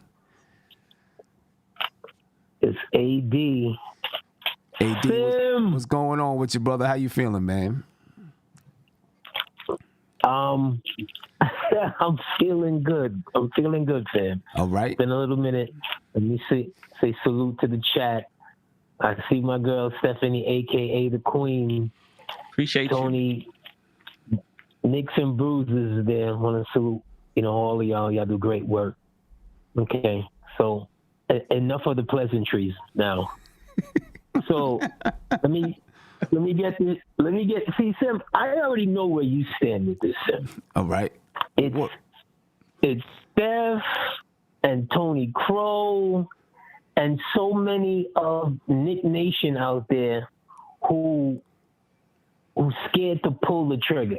It's AD. AD, what's going on with you, brother? How you feeling, man? I'm feeling good. I'm feeling good, fam. All right. It's been a little minute. Let me say salute to the chat. I see my girl Stephanie, aka the Queen. Appreciate Tony, Knicks and Bruises is there. Want to salute, you know, all of y'all. Y'all do great work. Okay, so enough of the pleasantries now. So let me get this. See, Sim, I already know where you stand with this, Sim. All right. It's Steph and Tony Crow and so many of Knick Nation out there who's scared to pull the trigger.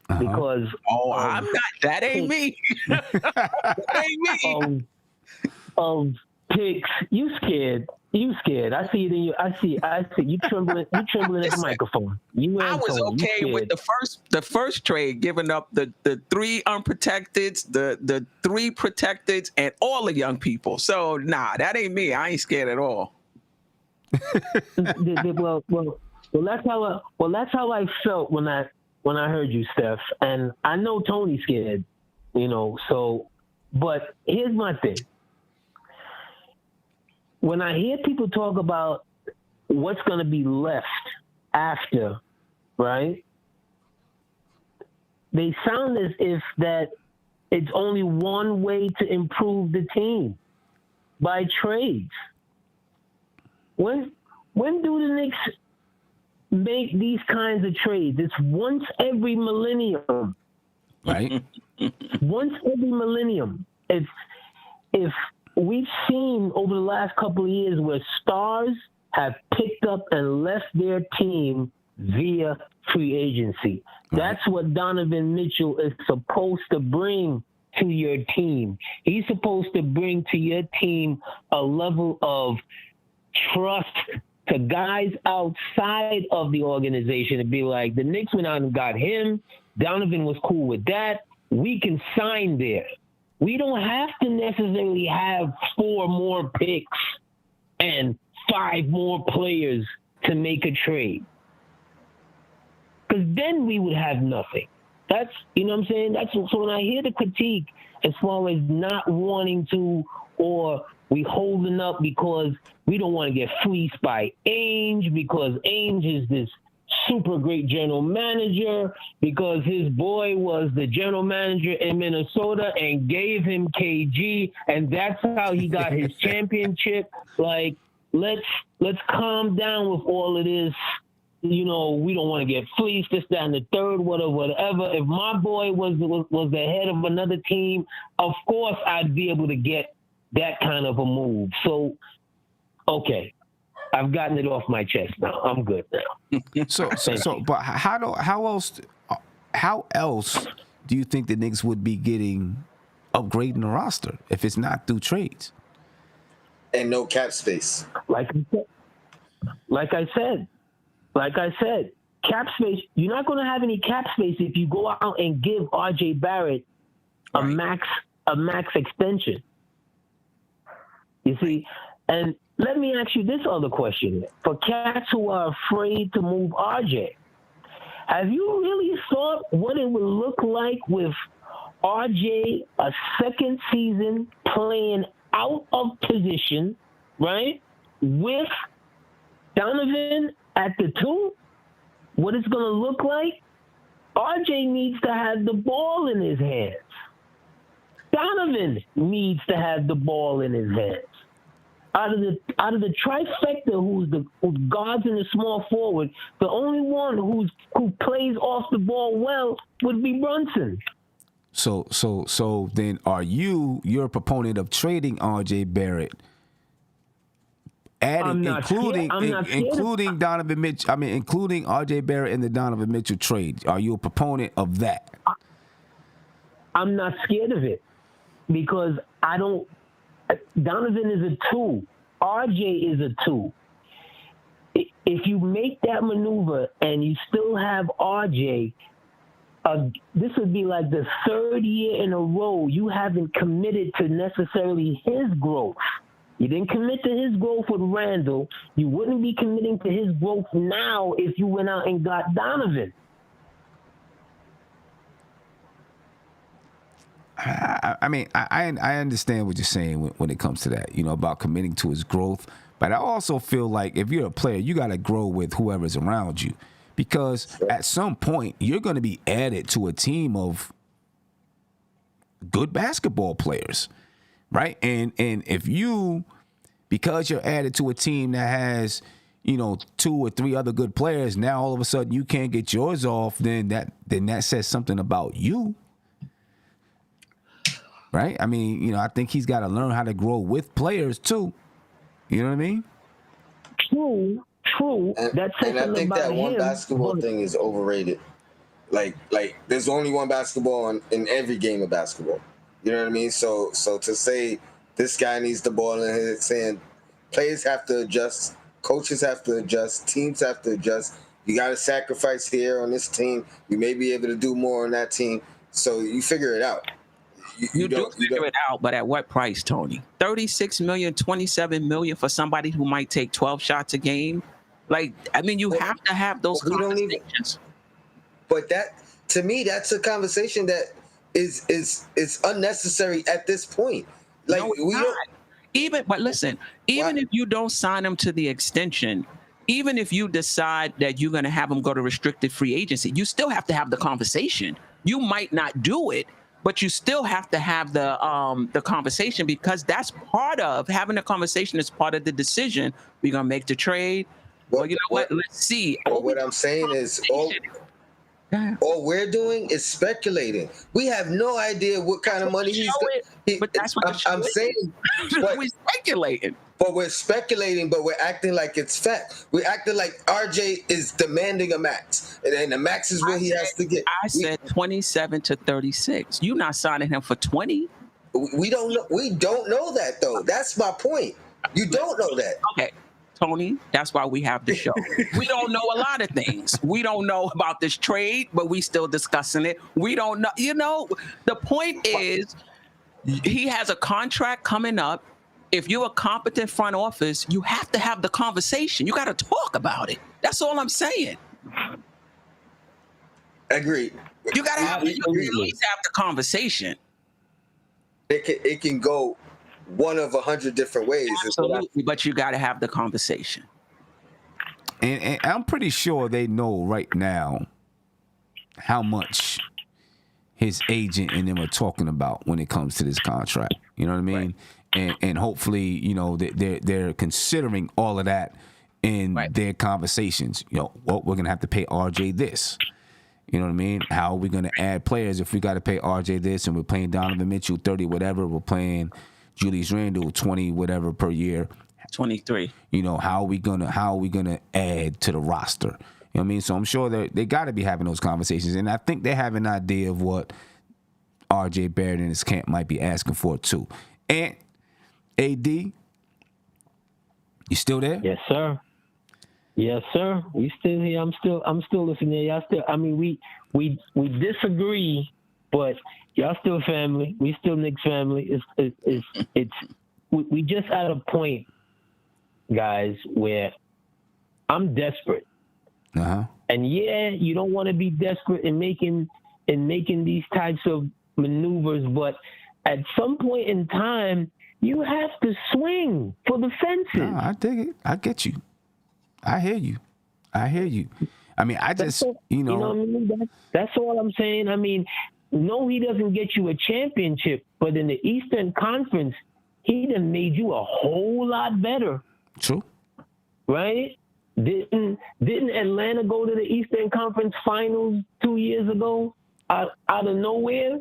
Because I'm not. That ain't me. That ain't me. Of picks, you scared. I see it in you. I see you trembling. You trembling at the microphone. I was okay with the first trade, giving up the 3 unprotected, the 3 protected, and all the young people. So nah, that ain't me. I ain't scared at all. Well, that's how I felt when I heard you, Steph. And I know Tony's scared, you know. So, but here's my thing. When I hear people talk about what's going to be left after, right? They sound as if that it's only one way to improve the team, by trades. When do the Knicks make these kinds of trades? It's once every millennium. Right. Once every millennium. If we've seen over the last couple of years where stars have picked up and left their team via free agency. Right. That's what Donovan Mitchell is supposed to bring to your team. He's supposed to bring to your team a level of trust to guys outside of the organization and be like, the Knicks went out and got him. Donovan was cool with that. We can sign there. We don't have to necessarily have 4 more picks and 5 more players to make a trade. Because then we would have nothing. That's, you know what I'm saying? That's so when I hear the critique as far as not wanting to, or we holding up because we don't want to get fleeced by Ainge, because Ainge is this super great general manager, because his boy was the general manager in Minnesota and gave him KG, and that's how he got his championship. Like, let's calm down with all of this. You know, we don't want to get fleeced, this, that, and the third, whatever. If my boy was the head of another team, of course I'd be able to get that kind of a move. So, okay, I've gotten it off my chest now. I'm good now. But how else do you think the Knicks would be upgrading the roster if it's not through trades? And no cap space. Like I said, cap space. You're not going to have any cap space if you go out and give R.J. Barrett a max extension. You see, and let me ask you this other question: for cats who are afraid to move R.J., have you really thought what it would look like with R.J. a second season playing out of position, right, with Donovan at the 2, what it's going to look like? RJ needs to have the ball in his hands. Donovan needs to have the ball in his hands. Out of the trifecta, who's guards and the small forward, the only one who plays off the ball well would be Brunson. So then, are you're a proponent of trading RJ Barrett? Including Donovan Mitchell. I mean, including R.J. Barrett in the Donovan Mitchell trade. Are you a proponent of that? I'm not scared of it because I don't. Donovan is a 2. R.J. is a 2. If you make that maneuver and you still have R.J., this would be like the 3rd year in a row you haven't committed to necessarily his growth. You didn't commit to his growth with Randall. You wouldn't be committing to his growth now if you went out and got Donovan. I mean, I understand what you're saying when it comes to that, you know, about committing to his growth. But I also feel like if you're a player, you got to grow with whoever's around you. Because at some point, you're going to be added to a team of good basketball players. Right. And if because you're added to a team that has, you know, 2 or 3 other good players, now all of a sudden you can't get yours off, then that says something about you. Right. I mean, you know, I think he's got to learn how to grow with players, too. You know what I mean? True. And I think that one basketball thing is overrated. Like there's only one basketball in every game of basketball. You know what I mean? So to say this guy needs the ball in his hand, players have to adjust, coaches have to adjust, teams have to adjust. You got to sacrifice here on this team. You may be able to do more on that team. So you figure it out. You do figure it out, but at what price, Tony? $36 million, $27 million for somebody who might take 12 shots a game? Like, I mean, you have to have those conversations. But that, to me, that's a conversation that is unnecessary at this point. Like, no, we don't. But listen, if you don't sign him to the extension, even if you decide that you're going to have him go to restricted free agency, you still have to have the conversation. You might not do it, but you still have to have the conversation, because that's part of having a conversation. Is part of the decision. We're going to make the trade. Well, you know what? Let's see. What I'm saying is, all we're doing is speculating. We have no idea what kind of money he's going. But that's what I'm saying. We're speculating. But we're speculating, but we're acting like it's fact. We're acting like RJ is demanding a max, and the max is what he has to get. I said 27 to 36. You're not signing him for 20. We don't know. We don't know that, though. That's my point. You don't know that. Okay. Tony. That's why we have the show. We don't know a lot of things. We don't know about this trade, but we still discussing it. We don't know. You know, the point is, he has a contract coming up. If you're a competent front office, you have to have the conversation. You got to talk about it. That's all I'm saying. Agreed. You got to have, you at least have the conversation. It can go one of 100 different ways. Absolutely, but you got to have the conversation. And I'm pretty sure they know right now how much his agent and them are talking about when it comes to this contract. You know what I mean? Right. And hopefully, you know, they're considering all of that in their conversations. You know, well, we're gonna have to pay RJ this. You know what I mean? How are we gonna add players if we got to pay RJ this and we're paying Donovan Mitchell 30 whatever, we're paying Julius Randle 20 whatever per year. 23. You know, how are we gonna add to the roster? You know what I mean? So I'm sure they got to be having those conversations, and I think they have an idea of what RJ Barrett and his camp might be asking for too. And AD, you still there? Yes, sir. Yes, sir. We still here. I'm still listening. Y'all still. I mean, we disagree, but y'all still family. We still Knicks family. We just at a point, guys, where I'm desperate. Uh-huh. And yeah, you don't want to be desperate in making these types of maneuvers, but at some point in time, you have to swing for the fences. No, I dig it. I get you. I hear you. I mean, I just, you know what I mean? That's all I'm saying. I mean, no, he doesn't get you a championship, but in the Eastern Conference, he done made you a whole lot better. True. Right? Didn't Atlanta go to the Eastern Conference Finals 2 years ago out of nowhere?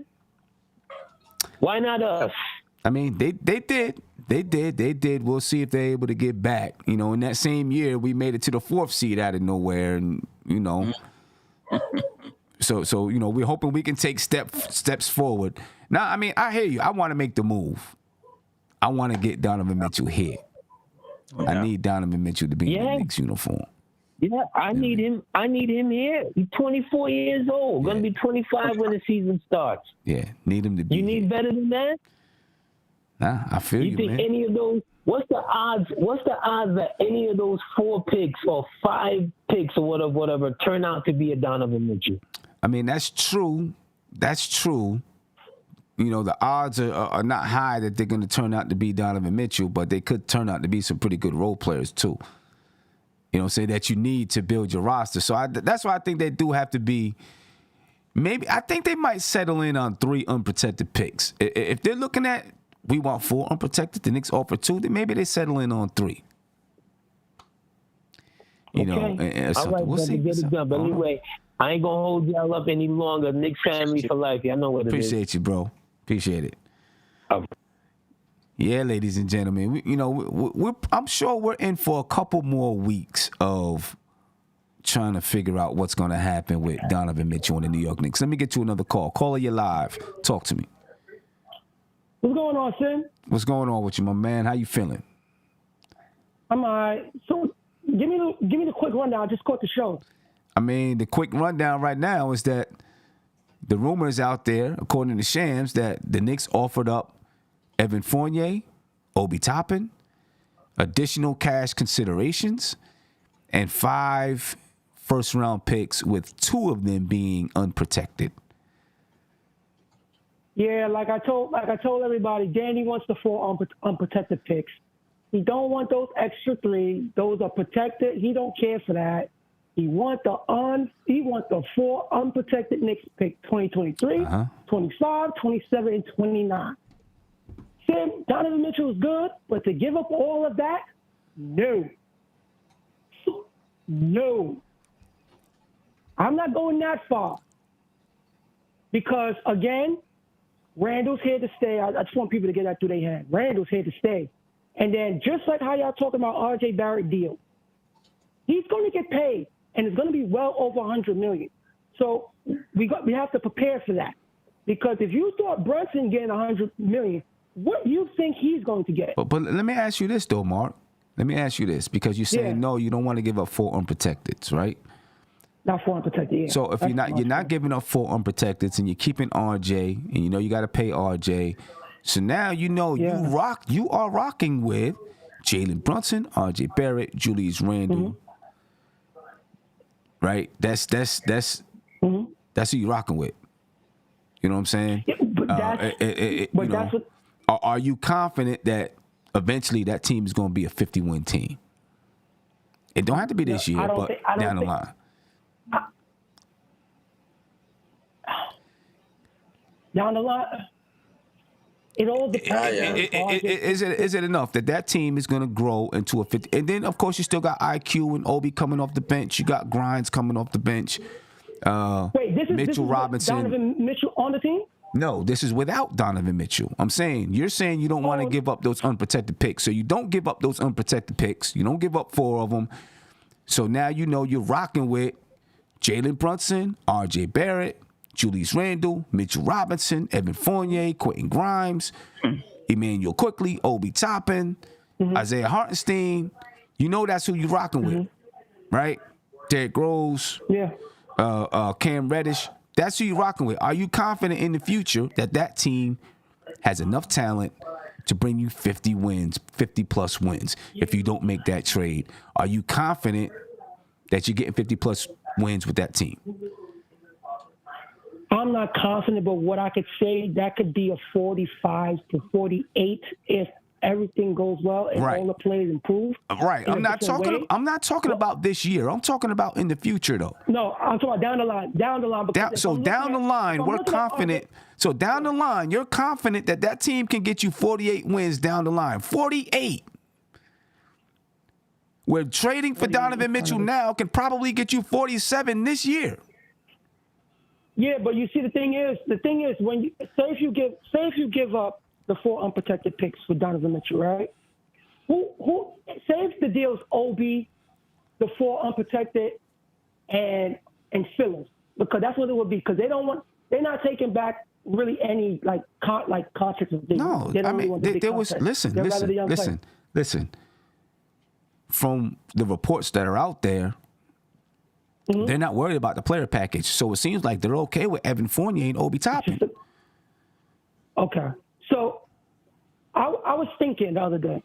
Why not us? I mean, they did. We'll see if they're able to get back. You know, in that same year, we made it to the 4th seed out of nowhere, and you know, so you know, we're hoping we can take steps forward. Now, I mean, I hear you. I want to make the move. I want to get Donovan Mitchell here. Yeah. I need Donovan Mitchell to be in the Knicks uniform. Yeah, I need him. I need him here. He's 24 years old. Going to be 25 when the season starts. Yeah, need him to be. You need better than that? Nah, I feel you, think man. Any of those? What's the odds? What's the odds that any of those 4 picks or 5 picks or whatever turn out to be a Donovan Mitchell? I mean, that's true. That's true. You know, the odds are not high that they're going to turn out to be Donovan Mitchell, but they could turn out to be some pretty good role players too. You know, say that you need to build your roster. So that's why I think they do have to be. Maybe I think they might settle in on 3 unprotected picks. If they're looking at we want 4 unprotected, the Knicks offer 2, then maybe they settle in on 3. You know, and all right, we'll see. Get it done. But anyway, I ain't gonna hold y'all up any longer. Knicks family for life. Y'all know what it is. Appreciate you, bro. Appreciate it. Yeah, ladies and gentlemen, I'm sure we're in for a couple more weeks of trying to figure out what's going to happen with Donovan Mitchell and the New York Knicks. Let me get you another call. Caller, you live. Talk to me. What's going on, Sin? What's going on with you, my man? How you feeling? I'm all right. So give me the quick rundown. I just caught the show. I mean, the quick rundown right now is that the rumors out there, according to Shams, that the Knicks offered up Evan Fournier, Obi Toppin, additional cash considerations, and 5 first-round picks, with 2 of them being unprotected. Yeah, like I told everybody, Danny wants the 4 unprotected picks. He don't want those extra 3. Those are protected. He don't care for that. He want the 4 unprotected Knicks pick 2023, 25, 27, and 29. Sam, Donovan Mitchell is good, but to give up all of that, no. I'm not going that far. Because, again, Randall's here to stay. I just want people to get that through their head. Randall's here to stay. And then just like how y'all talking about RJ Barrett deal, he's going to get paid, and it's going to be well over $100 million. So we have to prepare for that. Because if you thought Brunson getting $100 million, what do you think he's going to get? But let me ask you this, though, Mark. Let me ask you this, because you're saying no, you don't want to give up 4 unprotecteds, right? Not 4 unprotected. Yeah. So if you're not giving up 4 unprotecteds and you're keeping RJ, and you know you got to pay RJ, so now you are rocking with Jalen Brunson, RJ Barrett, Julius Randle, right? That's who you're rocking with. You know what I'm saying? Yeah, but that's what. Are you confident that eventually that team is going to be a 50-win team? It don't have to be this year, but down the line. Down the line, it all depends. Is it enough that team is going to grow into a 50? And then, of course, you still got IQ and Obi coming off the bench. You got Grimes coming off the bench. Wait, this is Robinson. Donovan Mitchell on the team? No, this is without Donovan Mitchell. You're saying you don't want to give up those unprotected picks. So you don't give up those unprotected picks. You don't give up 4 of them. So now you know you're rocking with Jalen Brunson, RJ Barrett, Julius Randle, Mitchell Robinson, Evan Fournier, Quentin Grimes, Emmanuel Quickly, Obi Toppin, Isaiah Hartenstein. You know that's who you're rocking with, right? Derrick Rose, Cam Reddish. That's who you're rocking with. Are you confident in the future that team has enough talent to bring you 50 wins, 50-plus wins if you don't make that trade? Are you confident that you're getting 50-plus wins with that team? I'm not confident, but what I could say, that could be a 45 to 48 if everything goes well and all the players improve. Right. I'm not talking about this year. I'm talking about in the future, though. No, I'm talking about down the line. Down the line. Down the line, we're confident. So down the line, you're confident that team can get you 48 wins down the line. 48. We're trading for Donovan Mitchell now can probably get you 47 this year. Yeah, but you see, the thing is, when you say if you give up the 4 unprotected picks for Donovan Mitchell, right? Who saves the deal's Obi, the 4 unprotected, and fillers, because that's what it would be. Because they're not taking back really any contracts. No, I mean there was listen. From the reports that are out there, they're not worried about the player package. So it seems like they're okay with Evan Fournier and Obi Toppin. Okay. So I was thinking the other day,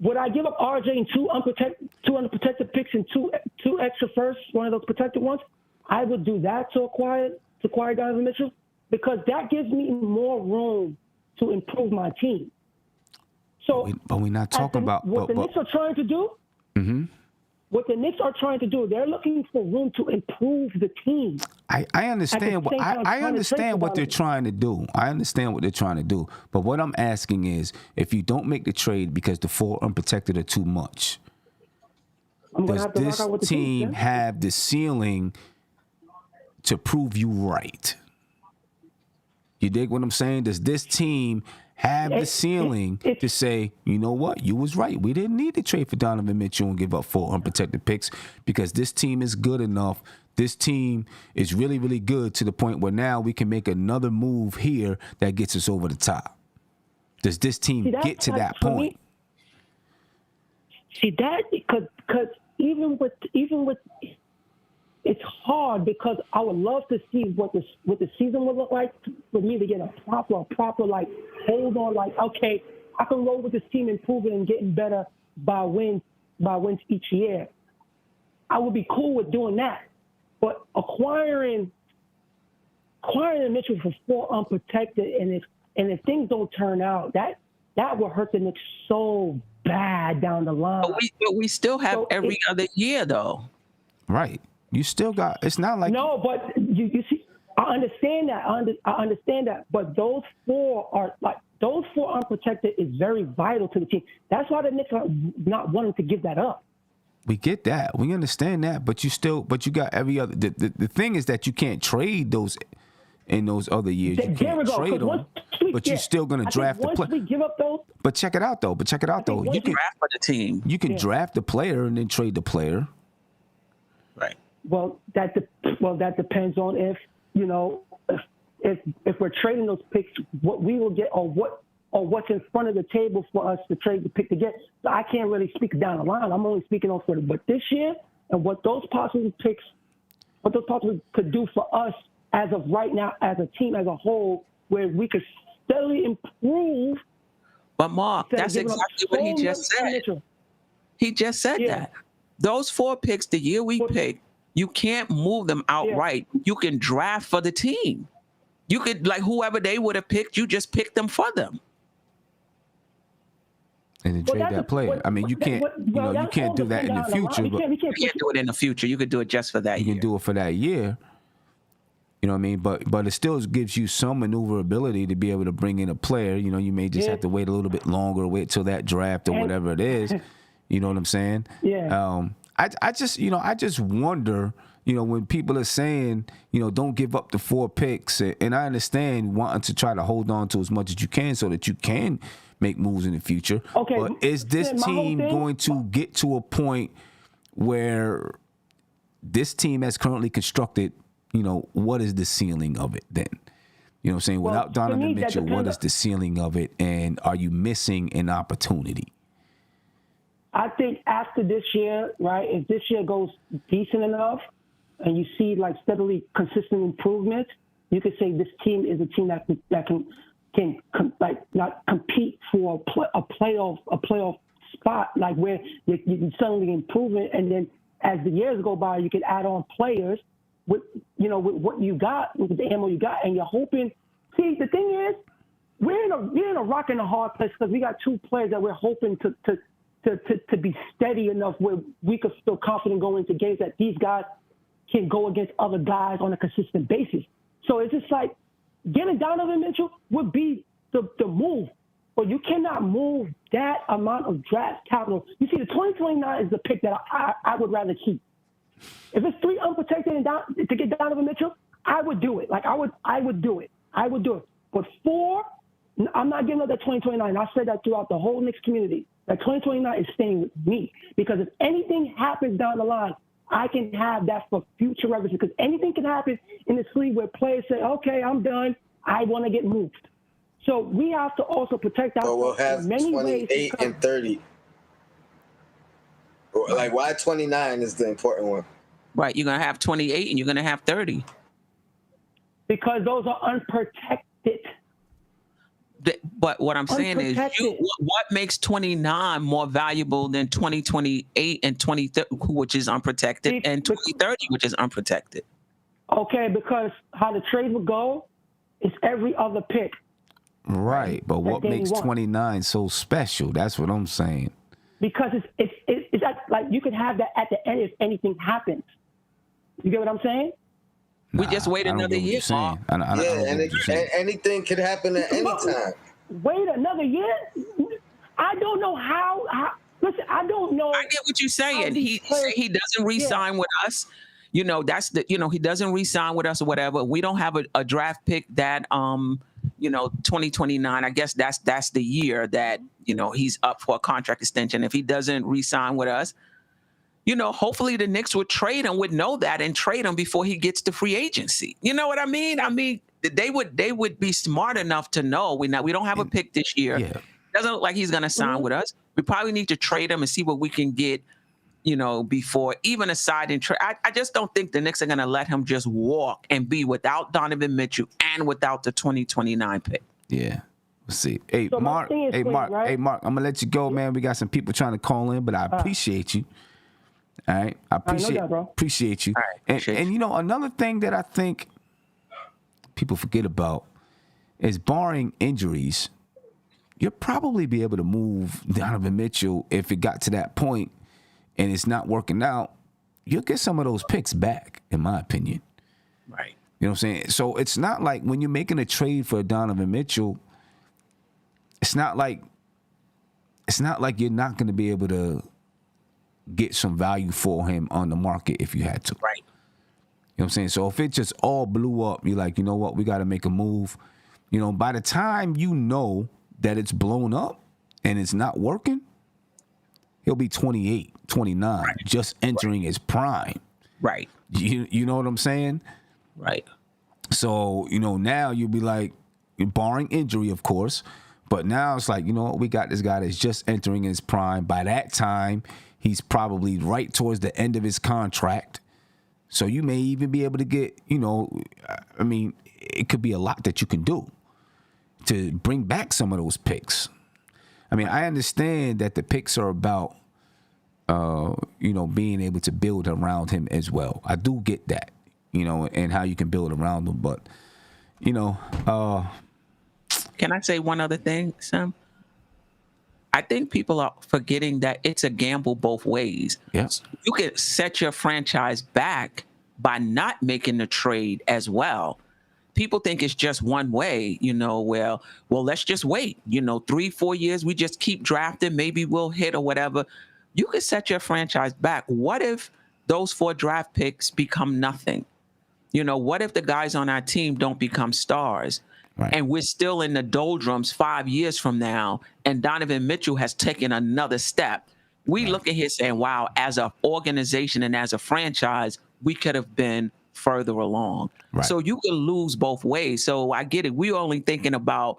would I give up RJ and 2 unprotected picks and two extra firsts, one of those protected ones? I would do that to acquire Donovan Mitchell, because that gives me more room to improve my team. So, but we're not talking about what the Knicks are trying to do. What the Knicks are trying to do, they're looking for room to improve the team. I understand what they're trying to do. I understand what they're trying to do. But what I'm asking is, if you don't make the trade because the 4 unprotected are too much, does this team have the ceiling to prove you right? You dig what I'm saying? Does this team have the ceiling to say, you know what, you was right. We didn't need to trade for Donovan Mitchell and give up 4 unprotected picks, because this team is good enough. This team is really, really good to the point where now we can make another move here that gets us over the top. Does this team get to that point? See that, because even with it's hard, because I would love to see what the season would look like for me to get a proper like hold on, like, okay, I can roll with this team, improving and getting better by wins each year. I would be cool with doing that. But acquiring Mitchell for 4 unprotected, and if things don't turn out, that will hurt the Knicks so bad down the line. But we still have every other year, though. Right. You still got. It's not like no, but you see, I understand that. I understand that. But those 4 unprotected is very vital to the team. That's why the Knicks are not wanting to give that up. We get that. We understand that. But you got every other. The thing is that you can't trade those in those other years. You can't trade them. But you're still going to draft the player. Once we give up those. But check it out though. You can draft for the team. You can draft the player and then trade the player. Right. Well, that depends on if we're trading those picks, what we will get, or what or what's in front of the table for us to trade the pick to get. So I can't really speak down the line. I'm only speaking on for the, but this year and what those possible picks, what those possibly could do for us as of right now, as a team as a whole, where we could steadily improve. But Mark, that's exactly what he just said. He just said that. Those 4 picks the year we picked, you can't move them outright. You can draft for the team. You could, like, whoever they would have picked, you just pick them for them. And then trade that player. I mean, you can't, you can't do that in the future. But you can't do it in the future. You could do it just for that year. You can do it for that year. You know what I mean? But it still gives you some maneuverability to be able to bring in a player. You know, you may just have to wait a little bit longer, wait till that draft or whatever it is. You know what I'm saying? Yeah. I just wonder, when people are saying, don't give up the 4 picks, and I understand wanting to try to hold on to as much as you can so that you can make moves in the future. Okay. But is this team going to get to a point where this team as currently constructed, what is the ceiling of it then? You know what I'm saying? Without Donovan Mitchell, what is the ceiling of it? And are you missing an opportunity? I think after this year, right, if this year goes decent enough and you see like steadily consistent improvement, you could say this team is a team that can not compete for a playoff spot, like where you suddenly improvement, and then as the years go by, you can add on players with what you got, with the ammo you got, and you're hoping. See, the thing is, we're in a rock and a hard place because we got 2 players that we're hoping to be steady enough where we could feel confident going into games that these guys can go against other guys on a consistent basis. So it's just like getting Donovan Mitchell would be the move, but you cannot move that amount of draft capital. You see, the 2029 is the pick that I would rather keep. If it's 3 unprotected and to get Donovan Mitchell, I would do it. Like I would do it. But 4, I'm not giving up that 2029. I said that throughout the whole Knicks community. That 2029 is staying with me because if anything happens down the line, I can have that for future reference because anything can happen in this league where players say, okay, I'm done. I want to get moved. So we have to also protect ourselves. So we'll have 28 and 30. Like, why 29 is the important one? Right. You're going to have 28 and you're going to have 30. Because those are unprotected. But what I'm saying is, what makes 29 more valuable than 2028 and 2030, which is unprotected, and 2030, which is unprotected? Okay, because how the trade will go is every other pick. Right, but what makes 29 so special? That's what I'm saying. Because it's like you can have that at the end if anything happens. You get what I'm saying? We just wait another year. Anything could happen at any time. Wait another year? I don't know how. Listen, I don't know. I get what you're saying. He doesn't re-sign with us. He doesn't re-sign with us or whatever. We don't have a draft pick that 2029. I guess that's the year that he's up for a contract extension. If he doesn't re-sign with us, hopefully the Knicks would trade him, would know that, and trade him before he gets to free agency. You know what I mean? I mean, they would be smart enough to know we don't have a pick this year. Yeah. Doesn't look like he's going to sign with us. We probably need to trade him and see what we can get, before even aside and trade. I just don't think the Knicks are going to let him just walk and be without Donovan Mitchell and without the 2029 pick. Yeah. Let's see. Hey, so Mark, I'm going to let you go, man. We got some people trying to call in, but I appreciate you. All right, I appreciate you. Right, and another thing that I think people forget about is, barring injuries, you'll probably be able to move Donovan Mitchell if it got to that point and it's not working out. You'll get some of those picks back, in my opinion. Right. You know what I'm saying? So it's not like when you're making a trade for Donovan Mitchell, it's not like you're not going to be able to get some value for him on the market if you had to. Right. You know what I'm saying? So if it just all blew up, you're like, you know what, we got to make a move. By the time you know that it's blown up and it's not working, he'll be 28, 29, just entering his prime. Right. You know what I'm saying? Right. So, now you'll be like, barring injury, of course, But now it's like, you know what? We got this guy that's just entering his prime. By that time, he's probably right towards the end of his contract. So you may even be able to get, you know, I mean, it could be a lot that you can do to bring back some of those picks. I mean, I understand that the picks are about, you know, being able to build around him as well. I do get that, you know, and how you can build around him. But, you know, can I say one other thing, Sam? I think people are forgetting that it's a gamble both ways. Yes. You can set your franchise back by not making the trade as well. People think it's just one way, you know, well, let's just wait, you know, 3-4 years, we just keep drafting, maybe we'll hit or whatever. You could set your franchise back. What if those 4 draft picks become nothing? You know, what if the guys on our team don't become stars? Right. And we're still in the doldrums 5 years from now, and Donovan Mitchell has taken another step. We look at here saying, wow, as an organization and as a franchise, we could have been further along. Right. So you can lose both ways. So I get it. We're only thinking about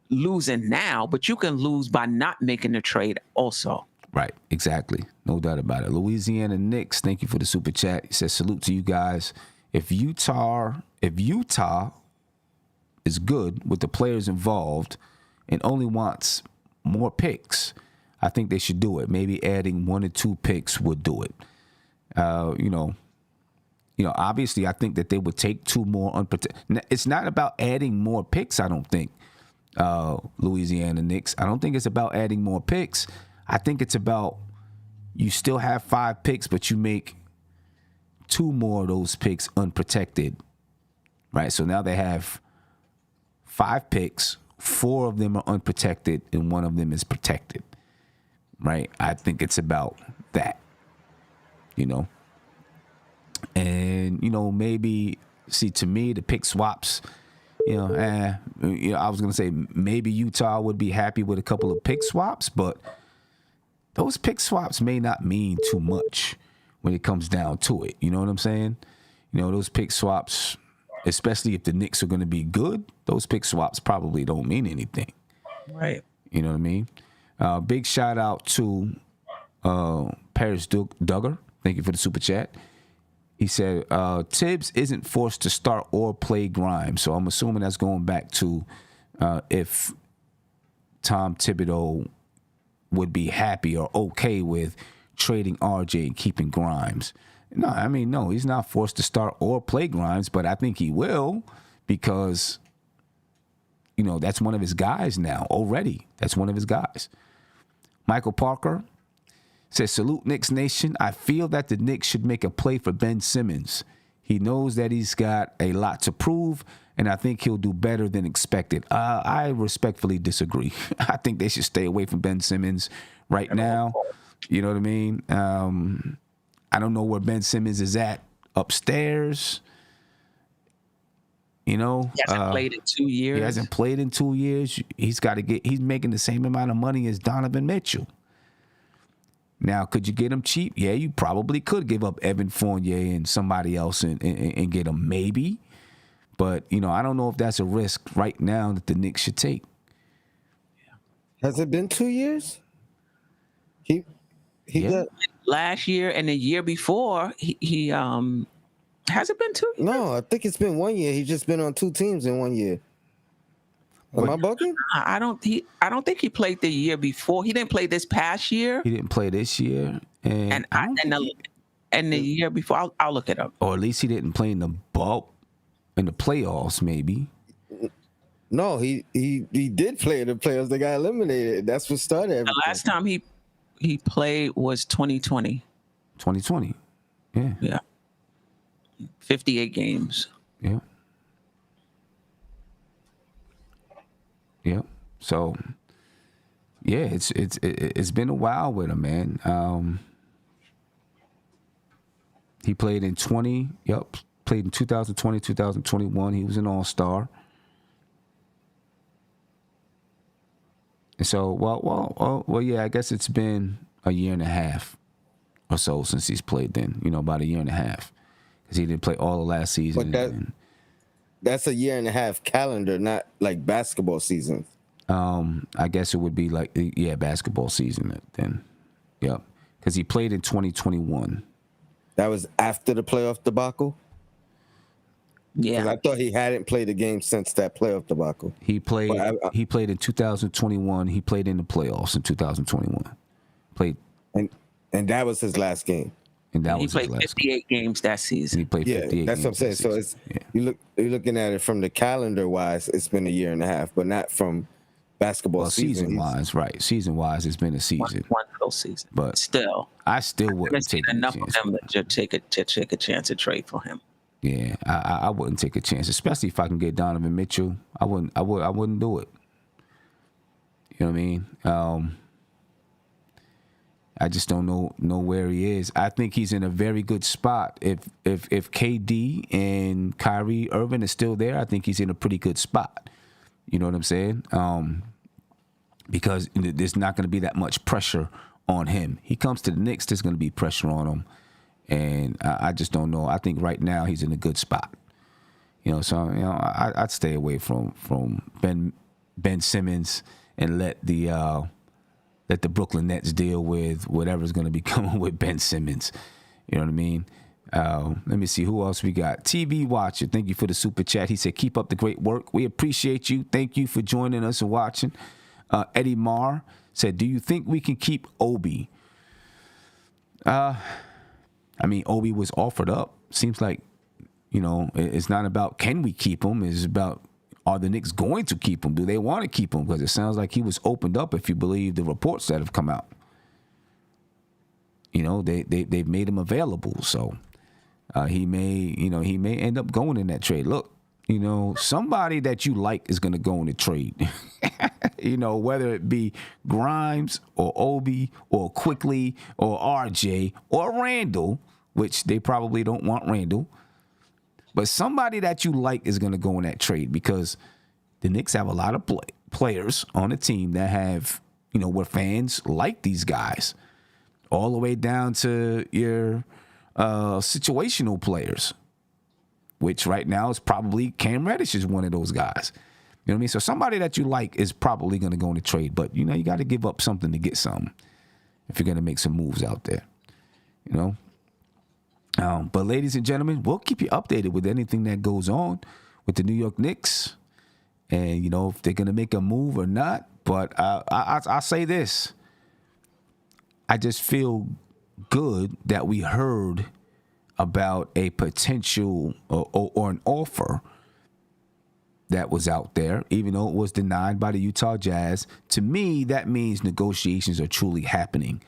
losing now, but you can lose by not making the trade also. Right, exactly. No doubt about it. Louisiana Knicks, thank you for the super chat. He says, salute to you guys. If Utah is good with the players involved and only wants more picks, I think they should do it. Maybe adding 1 or 2 picks would do it. You know, obviously, I think that they would take 2 more unprotected. It's not about adding more picks, I don't think, Louisiana Knicks. I don't think it's about adding more picks. I think it's about you still have 5 picks, but you make 2 more of those picks unprotected, right? So now they have 5 picks, 4 of them are unprotected, and 1 of them is protected, right? I think it's about that, you know? And, you know, maybe, see, to me, the pick swaps, you know, I was going to say maybe Utah would be happy with a couple of pick swaps, but those pick swaps may not mean too much when it comes down to it. You know what I'm saying? You know, those pick swaps, especially if the Knicks are going to be good, those pick swaps probably don't mean anything. Right. You know what I mean? Big shout out to Paris Duggar. Thank you for the super chat. He said, Thibs isn't forced to start or play Grimes. So I'm assuming that's going back to if Tom Thibodeau would be happy or okay with trading RJ and keeping Grimes. No, I mean, no, he's not forced to start or play Grimes, but I think he will because, you know, that's one of his guys now already. That's one of his guys. Michael Parker says, salute Knicks Nation. I feel that the Knicks should make a play for Ben Simmons. He knows that he's got a lot to prove, and I think he'll do better than expected. I respectfully disagree. I think they should stay away from Ben Simmons right now. You know what I mean? I don't know where Ben Simmons is at upstairs. You know? He hasn't played in 2 years. He hasn't played in 2 years. He's making the same amount of money as Donovan Mitchell. Now, could you get him cheap? Yeah, you probably could give up Evan Fournier and somebody else and get him, maybe. But, you know, I don't know if that's a risk right now that the Knicks should take. Has it been 2 years? He got last year and the year before. He has it been 2 years? No, I think it's been 1 year. He's just been on 2 teams in 1 year. Am I bugging? I don't think he played the year before. He didn't play this past year. He didn't play this year, and the year before. I'll look it up. Or at least he didn't play in the playoffs, maybe. No, he did play in the playoffs. They got eliminated. That's what started everything. The last time he played was 2020. 2020. Yeah. Yeah. 58 games. Yeah. Yeah. So, yeah, it's been a while with him, man. He played in 20. Yep. Played in 2020, 2021. He was an all-star. And so, well, yeah, I guess it's been a year and a half or so since he's played then, you know, about a year and a half. Because he didn't play all of last season. But that's a year and a half calendar, not like basketball season. I guess it would be like, basketball season then. Yep. Because he played in 2021. That was after the playoff debacle? Yeah. Because I thought he hadn't played a game since that playoff debacle. He played he played in 2021. He played in the playoffs in 2021. And that was his last game. And that He was played his last 58 games that season. game. He played 58 that's what I'm saying. games So that it's season. you're looking at it from the calendar wise, it's been a year and a half, but not from basketball season wise, right? Season wise, it's been a season. One full season. But still, I still wouldn't seen take enough a of chance. him to take a chance to trade for him. Yeah, I wouldn't take a chance, especially if I can get Donovan Mitchell. I wouldn't do it. You know what I mean? I just don't know where he is. I think he's in a very good spot. If KD and Kyrie Irving is still there, I think he's in a pretty good spot. You know what I'm saying? Because there's not going to be that much pressure on him. He comes to the Knicks, there's going to be pressure on him. And I just don't know. I think right now he's in a good spot. You know, so I'd stay away from Ben Simmons and let the Brooklyn Nets deal with whatever's going to be coming with Ben Simmons. You know what I mean? Let me see who else we got. TV Watcher, thank you for the super chat. He said, keep up the great work. We appreciate you. Thank you for joining us and watching. Eddie Marr said, do you think we can keep Obi? Obi was offered up. Seems like, it's not about can we keep him. It's about, are the Knicks going to keep him? Do they want to keep him? Because it sounds like he was opened up, if you believe the reports that have come out. They've made him available. So he may end up going in that trade. Look, somebody that you like is going to go in the trade. Whether it be Grimes or Obi or Quickly or RJ or Randall, which they probably don't want Randall. But somebody that you like is going to go in that trade because the Knicks have a lot of players on the team that have, where fans like these guys, all the way down to your situational players, which right now is probably Cam Reddish is one of those guys. You know what I mean? So somebody that you like is probably going to go in the trade, but you got to give up something to get something if you're going to make some moves out there. But ladies and gentlemen, we'll keep you updated with anything that goes on with the New York Knicks, and if they're going to make a move or not. But I'll say this: I just feel good that we heard about a potential or an offer that was out there, even though it was denied by the Utah Jazz. To me, that means negotiations are truly happening.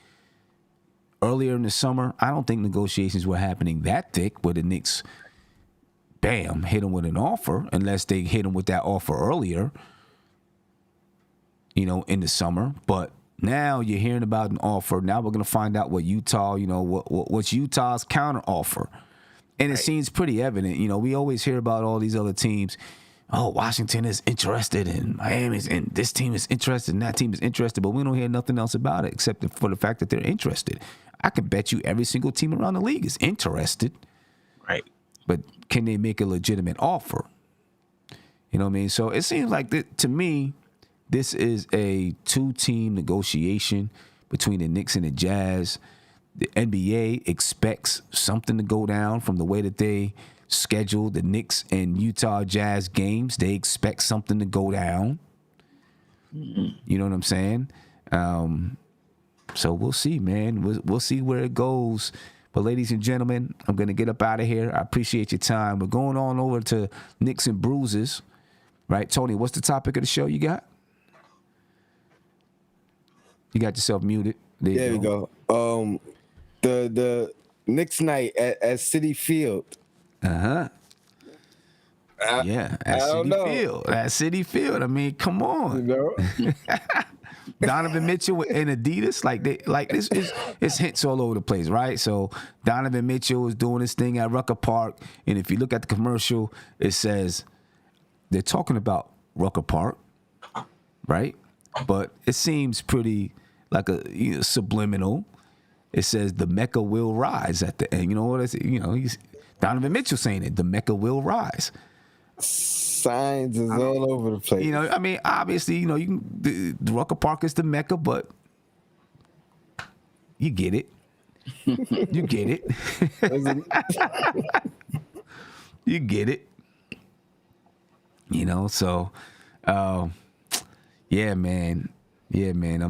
Earlier in the summer, I don't think negotiations were happening that thick where the Knicks, bam, hit them with an offer, unless they hit them with that offer earlier, in the summer. But now you're hearing about an offer. Now we're going to find out what Utah, what's Utah's counter offer. And it seems pretty evident. We always hear about all these other teams. Oh, Washington is interested, and Miami's, and this team is interested, and that team is interested, but we don't hear nothing else about it except for the fact that they're interested. I could bet you every single team around the league is interested. Right. But can they make a legitimate offer? You know what I mean? So it seems like, to me, this is a two-team negotiation between the Knicks and the Jazz. The NBA expects something to go down from the way that they schedule the Knicks and Utah Jazz games. They expect something to go down. You know what I'm saying? So we'll see, man. We'll see where it goes. But ladies and gentlemen, I'm going to get up out of here. I appreciate your time. We're going on over to Knicks and Bruises. Right, Tony, what's the topic of the show you got? You got yourself muted. There we go. The Knicks night at Citi Field. Yeah, at Citi Field. I mean, come on. Donovan Mitchell and Adidas, it's hints all over the place, right? So Donovan Mitchell is doing this thing at Rucker Park, and if you look at the commercial, it says they're talking about Rucker Park, right? But it seems pretty like a subliminal. It says the Mecca will rise at the end. You know what? He's Donovan Mitchell saying it. The Mecca will rise. Signs is all over the place. You know, I mean, obviously, you know, you can the Rucker Park is the Mecca, but you get it. You get it. You get it. You know, so yeah, man. Yeah, man.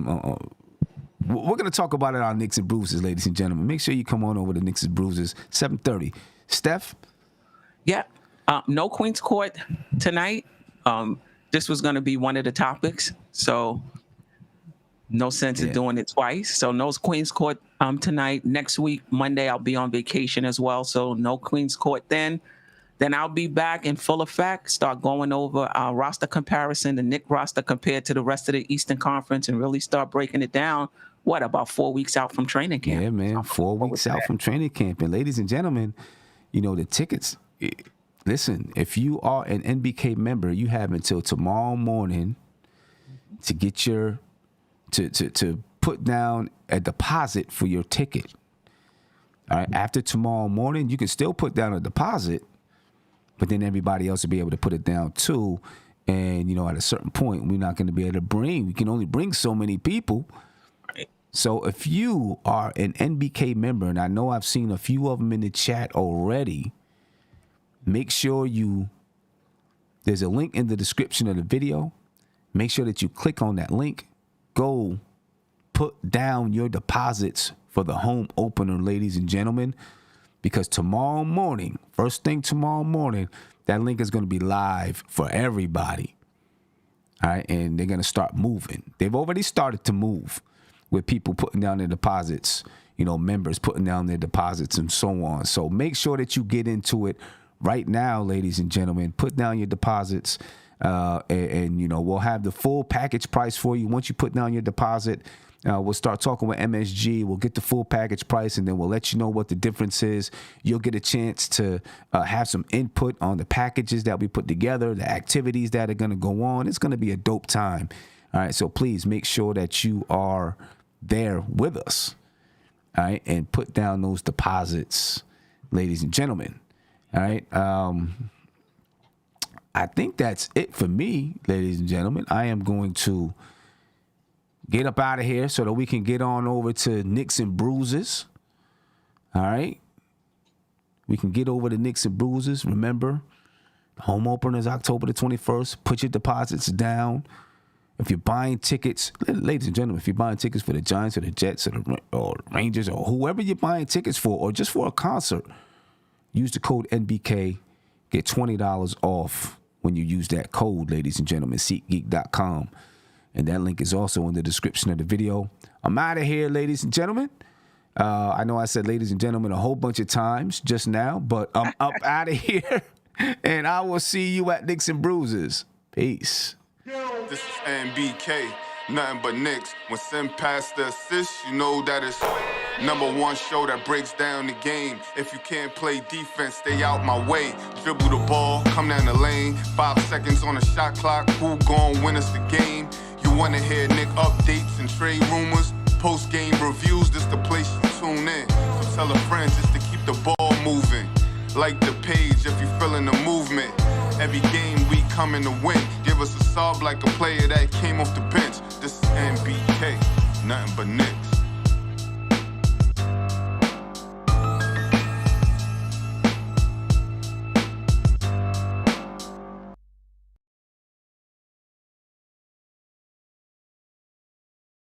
We're gonna talk about it on Knicks and Bruises, ladies and gentlemen. Make sure you come on over to Knicks and Bruises, 7:30. Steph? Yeah. No Queen's Court tonight. This was going to be one of the topics, so no sense in doing it twice. So no Queen's Court tonight. Next week, Monday, I'll be on vacation as well, so no Queen's Court then. Then I'll be back in full effect, start going over our roster comparison, the Knicks roster compared to the rest of the Eastern Conference, and really start breaking it down, about 4 weeks out from training camp? Yeah, man, 4 weeks out from training camp. And ladies and gentlemen, you know, the tickets... Listen, if you are an NBK member, you have until tomorrow morning to get your to put down a deposit for your ticket. All right. After tomorrow morning, you can still put down a deposit, but then everybody else will be able to put it down too. And, you know, at a certain point, we're not going to be able to we can only bring so many people. So if you are an NBK member, and I know I've seen a few of them in the chat already, make sure there's a link in the description of the video. Make sure that you click on that link. Go put down your deposits for the home opener, ladies and gentlemen, because tomorrow morning, first thing tomorrow morning, that link is going to be live for everybody. All right. And they're going to start moving. They've already started to move with people putting down their deposits, you know, members putting down their deposits and so on. So make sure that you get into it right now, ladies and gentlemen. Put down your deposits, and you know, we'll have the full package price for you. Once you put down your deposit, we'll start talking with MSG. We'll get the full package price, and then we'll let you know what the difference is. You'll get a chance to have some input on the packages that we put together, the activities that are going to go on. It's going to be a dope time. All right, so please make sure that you are there with us, all right, and put down those deposits, ladies and gentlemen. All right. I think that's it for me, ladies and gentlemen. I am going to get up out of here so that we can get on over to Knicks and Bruises. All right. We can get over to Knicks and Bruises. Remember, home opener is October the 21st. Put your deposits down. If you're buying tickets, ladies and gentlemen, if you're buying tickets for the Giants or the Jets or the Rangers or whoever you're buying tickets for, or just for a concert, use the code NBK, get $20 off when you use that code, ladies and gentlemen, SeatGeek.com. And that link is also in the description of the video. I'm out of here, ladies and gentlemen. I know I said ladies and gentlemen a whole bunch of times just now, but I'm up out of here. And I will see you at Knicks and Bruises. Peace. This is NBK, nothing but Knicks. When Sim passed the assist, you know that it's #1 show that breaks down the game. If you can't play defense, stay out my way. Dribble the ball, come down the lane. 5 seconds on the shot clock, who gon' win us the game? You wanna hear Nick updates and trade rumors? Post-game reviews, this the place you tune in. So tell a friend just to keep the ball moving. Like the page if you feeling the movement. Every game we coming to win. Give us a sub like a player that came off the bench. This is NBK, nothing but Knicks.